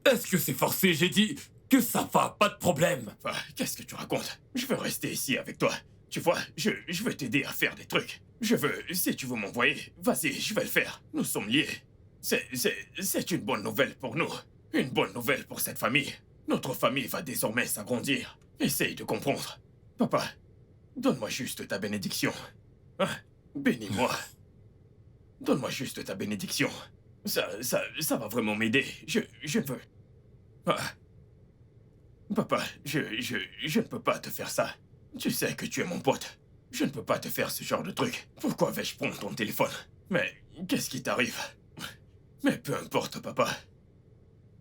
Est-ce que c'est forcé? J'ai dit que ça va, pas de problème. Papa, qu'est-ce que tu racontes? Je veux rester ici avec toi. Tu vois, je veux t'aider à faire des trucs. Si tu veux m'envoyer, vas-y, je vais le faire. Nous sommes liés. C'est une bonne nouvelle pour nous. Une bonne nouvelle pour cette famille. Notre famille va désormais s'agrandir. Essaye de comprendre. Papa, donne-moi juste ta bénédiction. Hein? Bénis-moi. Donne-moi juste ta bénédiction. Ça va vraiment m'aider. Je veux... Ah. Papa, je ne peux pas te faire ça. Tu sais que tu es mon pote. Je ne peux pas te faire ce genre de truc. Pourquoi vais-je prendre ton téléphone? Mais qu'est-ce qui t'arrive? Mais peu importe, papa.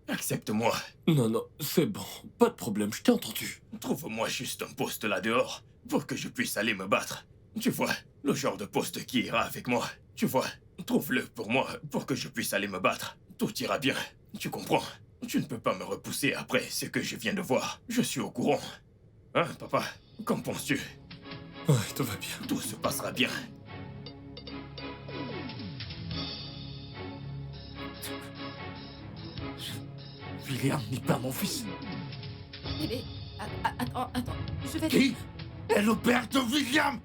Accepte-moi. Non, c'est bon. Pas de problème, je t'ai entendu. Trouve-moi juste un poste là dehors pour que je puisse aller me battre. Tu vois, le genre de poste qui ira avec moi. Tu vois, trouve-le pour moi pour que je puisse aller me battre. Tout ira bien. Tu comprends? Tu ne peux pas me repousser après ce que je viens de voir. Je suis au courant. Hein, papa? Qu'en penses-tu? Ouais, tout va bien. Tout se passera bien. William n'est pas mon fils. Bébé, attends, je vais... Qui est le père de William?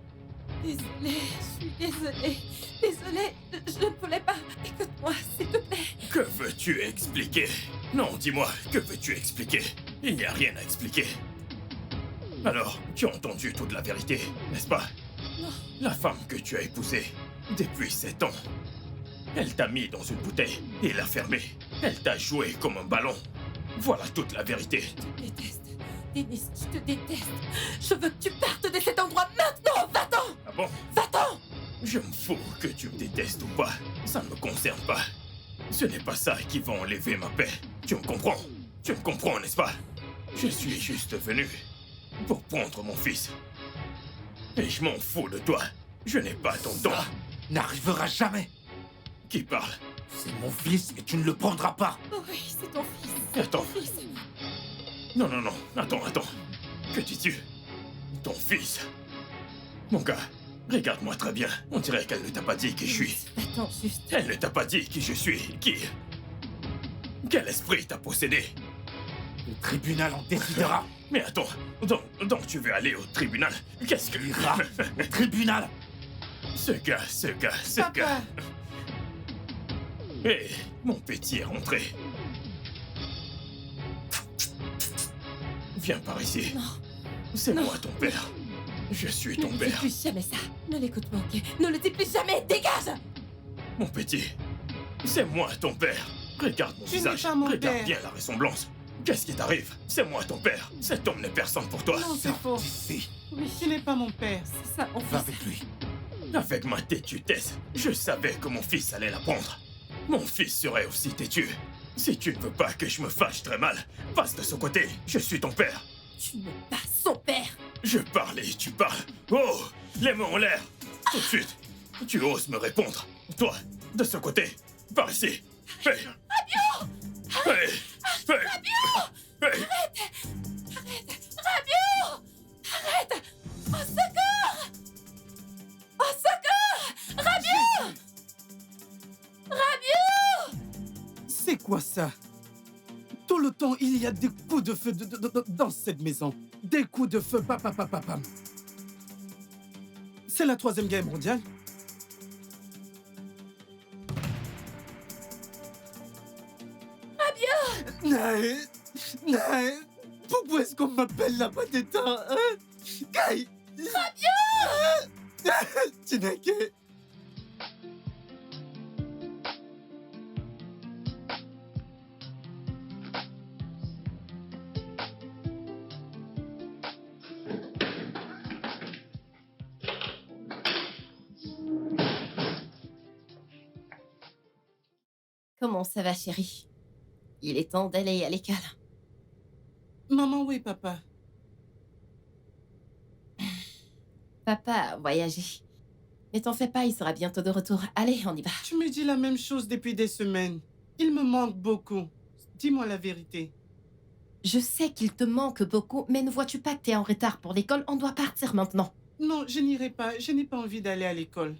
Désolée, je suis désolée. Désolée, je ne voulais pas. Écoute-moi, s'il te plaît. Que veux-tu expliquer? Non, dis-moi, que veux-tu expliquer? Il n'y a rien à expliquer. Alors, tu as entendu toute la vérité, n'est-ce pas? Non. La femme que tu as épousée depuis 7 ans, elle t'a mis dans une bouteille et l'a fermée. Elle t'a joué comme un ballon. Voilà toute la vérité. Je te déteste. Dennis, je te déteste. Je veux que tu partes de cet endroit maintenant. Va-t'en. Ah bon? Va-t'en. Je me fous que tu me détestes ou pas. Ça ne me concerne pas. Ce n'est pas ça qui va enlever ma paix. Tu me comprends? Tu me comprends, n'est-ce pas? Je suis juste venu pour prendre mon fils. Et je m'en fous de toi. Je n'ai pas ton temps. Ça n'arrivera jamais. Qui parle? C'est mon fils et tu ne le prendras pas. Oui, c'est ton fils. Attends. Ton fils. Non. Attends. Que dis-tu? Ton fils? Mon gars, regarde-moi très bien. On dirait qu'elle ne t'a pas dit qui je suis. Attends, juste. Elle ne t'a pas dit qui je suis. Qui? Quel esprit t'a possédé? Le tribunal en décidera. Mais attends, donc tu veux aller au tribunal? Qu'est-ce que... Tu iras au tribunal. Ce gars... Papa. Hé, mon petit est rentré. Viens par ici. Non. C'est Non. moi ton père. Je suis ton Ne dis père. plus jamais ça. Ne l'écoute pas, ok? Ne le dis plus jamais. Dégage. Mon petit, c'est moi ton père. Regarde mon Tu n'es visage. pas mon Regarde père. bien la ressemblance. Qu'est-ce qui t'arrive? C'est moi ton père. Cet homme n'est personne pour toi. Non, c'est faux. Ici, Oui, Tu n'es pas mon père. c'est ça, mon va fils. avec lui. Avec ma têtutesse, je savais que mon fils allait l'apprendre. Mon fils serait aussi têtu. Si tu ne veux pas que je me fâche très mal, passe de ce côté. Je suis ton père. Tu n'es pas son père. Je parle et tu parles. Oh, les mains en l'air. Tout de suite. Tu oses me répondre. Toi, de ce côté. Par ici. Hey. Hey. Hey. Arrête. Au secours. Au secours. Rabiou. C'est quoi ça? Tout le temps, il y a des coups de feu dans cette maison. Des coups de feu, pam. C'est la 3e guerre mondiale. Nae, Nae, pourquoi est-ce qu'on m'appelle la Bateta, hein? Kai! Fabien! Chineke! Comment ça va, chérie? Il est temps d'aller à l'école. Maman, où est papa? Papa a voyagé. Mais t'en fais pas, il sera bientôt de retour. Allez, on y va. Tu me dis la même chose depuis des semaines. Il me manque beaucoup. Dis-moi la vérité. Je sais qu'il te manque beaucoup, mais ne vois-tu pas que t'es en retard pour l'école? On doit partir maintenant. Non, je n'irai pas. Je n'ai pas envie d'aller à l'école.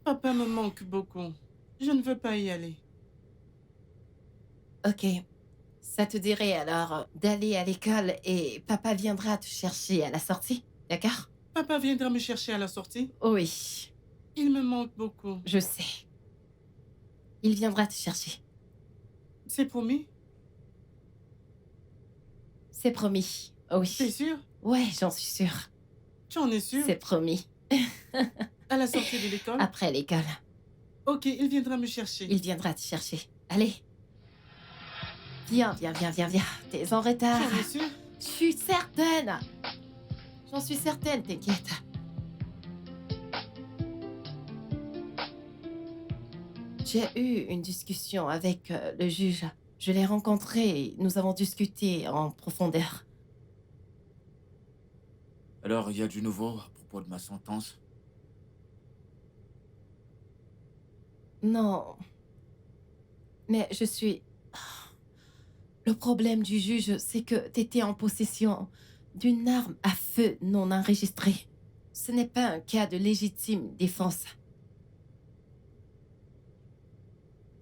Papa me manque beaucoup. Je ne veux pas y aller. Ok. Ça te dirait alors d'aller à l'école et papa viendra te chercher à la sortie, d'accord? Papa viendra me chercher à la sortie? Oui, Il me manque beaucoup. je sais. Il viendra te chercher. C'est promis? C'est promis. T'es Oui. sûr? Ouais, j'en suis sûre. Tu en es sûr? C'est promis. À la sortie de l'école? Après l'école, Ok, il viendra me chercher. il viendra te chercher. Allez. Viens, viens, viens, viens, viens. T'es en retard. Tu en es sûr? Je suis certaine. J'en suis certaine, t'inquiète. J'ai eu une discussion avec le juge. Je l'ai rencontré et nous avons discuté en profondeur. Alors, il y a du nouveau à propos de ma sentence? Non. Mais je suis... Le problème du juge, c'est que t'étais en possession d'une arme à feu non enregistrée. Ce n'est pas un cas de légitime défense.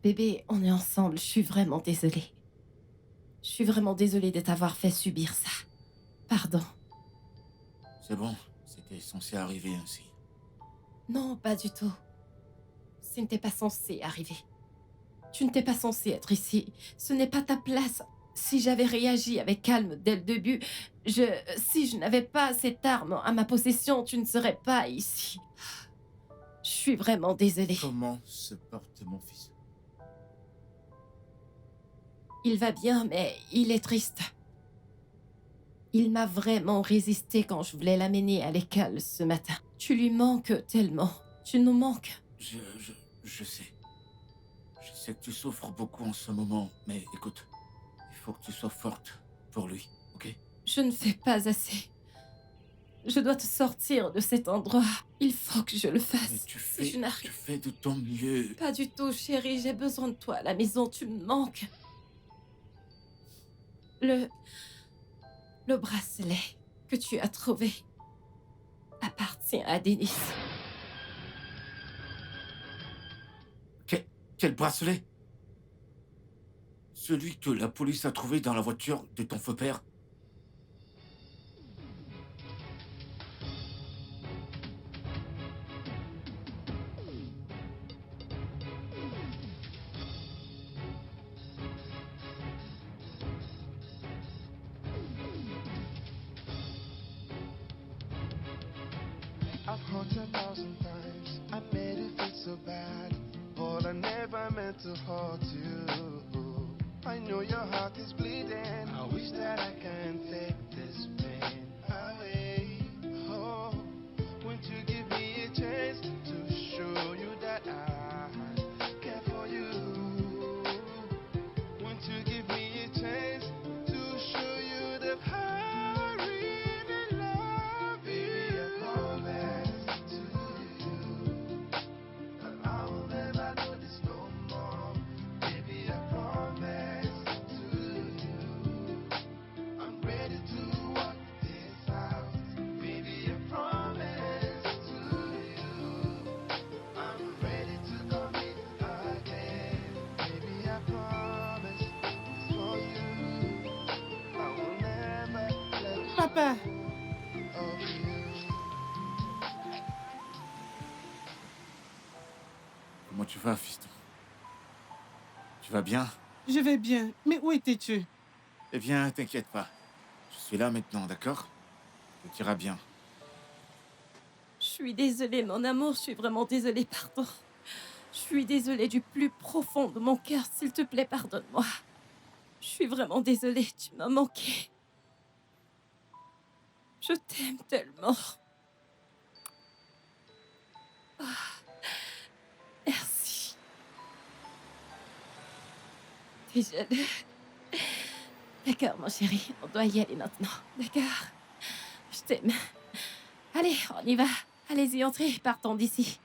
Bébé, on est ensemble, je suis vraiment désolée. Je suis vraiment désolée de t'avoir fait subir ça. Pardon. C'est bon, c'était censé arriver ainsi. Non, pas du tout. Ce n'était pas censé arriver. Tu n'étais pas censé être ici. Ce n'est pas ta place. Si j'avais réagi avec calme dès le début, si je n'avais pas cette arme à ma possession, tu ne serais pas ici. Je suis vraiment désolée. Comment se porte mon fils? Il va bien, mais il est triste. Il m'a vraiment résisté quand je voulais l'amener à l'école ce matin. Tu lui manques tellement. Tu nous manques. Je sais. Je sais que tu souffres beaucoup en ce moment, mais écoute, il faut que tu sois forte pour lui, ok? Je ne fais pas assez. Je dois te sortir de cet endroit. Il faut que je le Mais fasse. tu Si je n'arrive fais de ton mieux. pas du tout, chérie, j'ai besoin de toi à la maison. Tu me manques. Le bracelet que tu as trouvé appartient à Denis. Quel bracelet? Celui que la police a trouvé dans la voiture de ton feu père? I've hurt 1,000 times. I made it feel so bad, but I never meant to hurt you. I know your heart is bleeding. I wish that I can take this pain away. Oh, won't you give me a chance to show you that I care for you? Won't you give me a chance to show you that I really love you? Baby, I promise to you that I will never do this no more. Baby, I promise to you I'm ready to walk this out. Baby, I promise to you I'm ready to commit again. Baby, I promise it's for you. I will never let Papa! go of you. Comment tu vas, fiston? Tu vas bien? Je vais bien. Mais où étais-tu? Eh bien, t'inquiète pas. Je suis là maintenant, d'accord? Tout ira bien. Je suis désolée, mon amour, je suis vraiment désolée, pardon. Je suis désolée du plus profond de mon cœur, s'il te plaît, pardonne-moi. Je suis vraiment désolée, tu m'as manqué. Je t'aime tellement. Ah, merci. T'es jaloux. D'accord, mon chéri, on doit y aller maintenant. D'accord? Je t'aime. Allez, on y va. Allez-y, entrez, partons d'ici.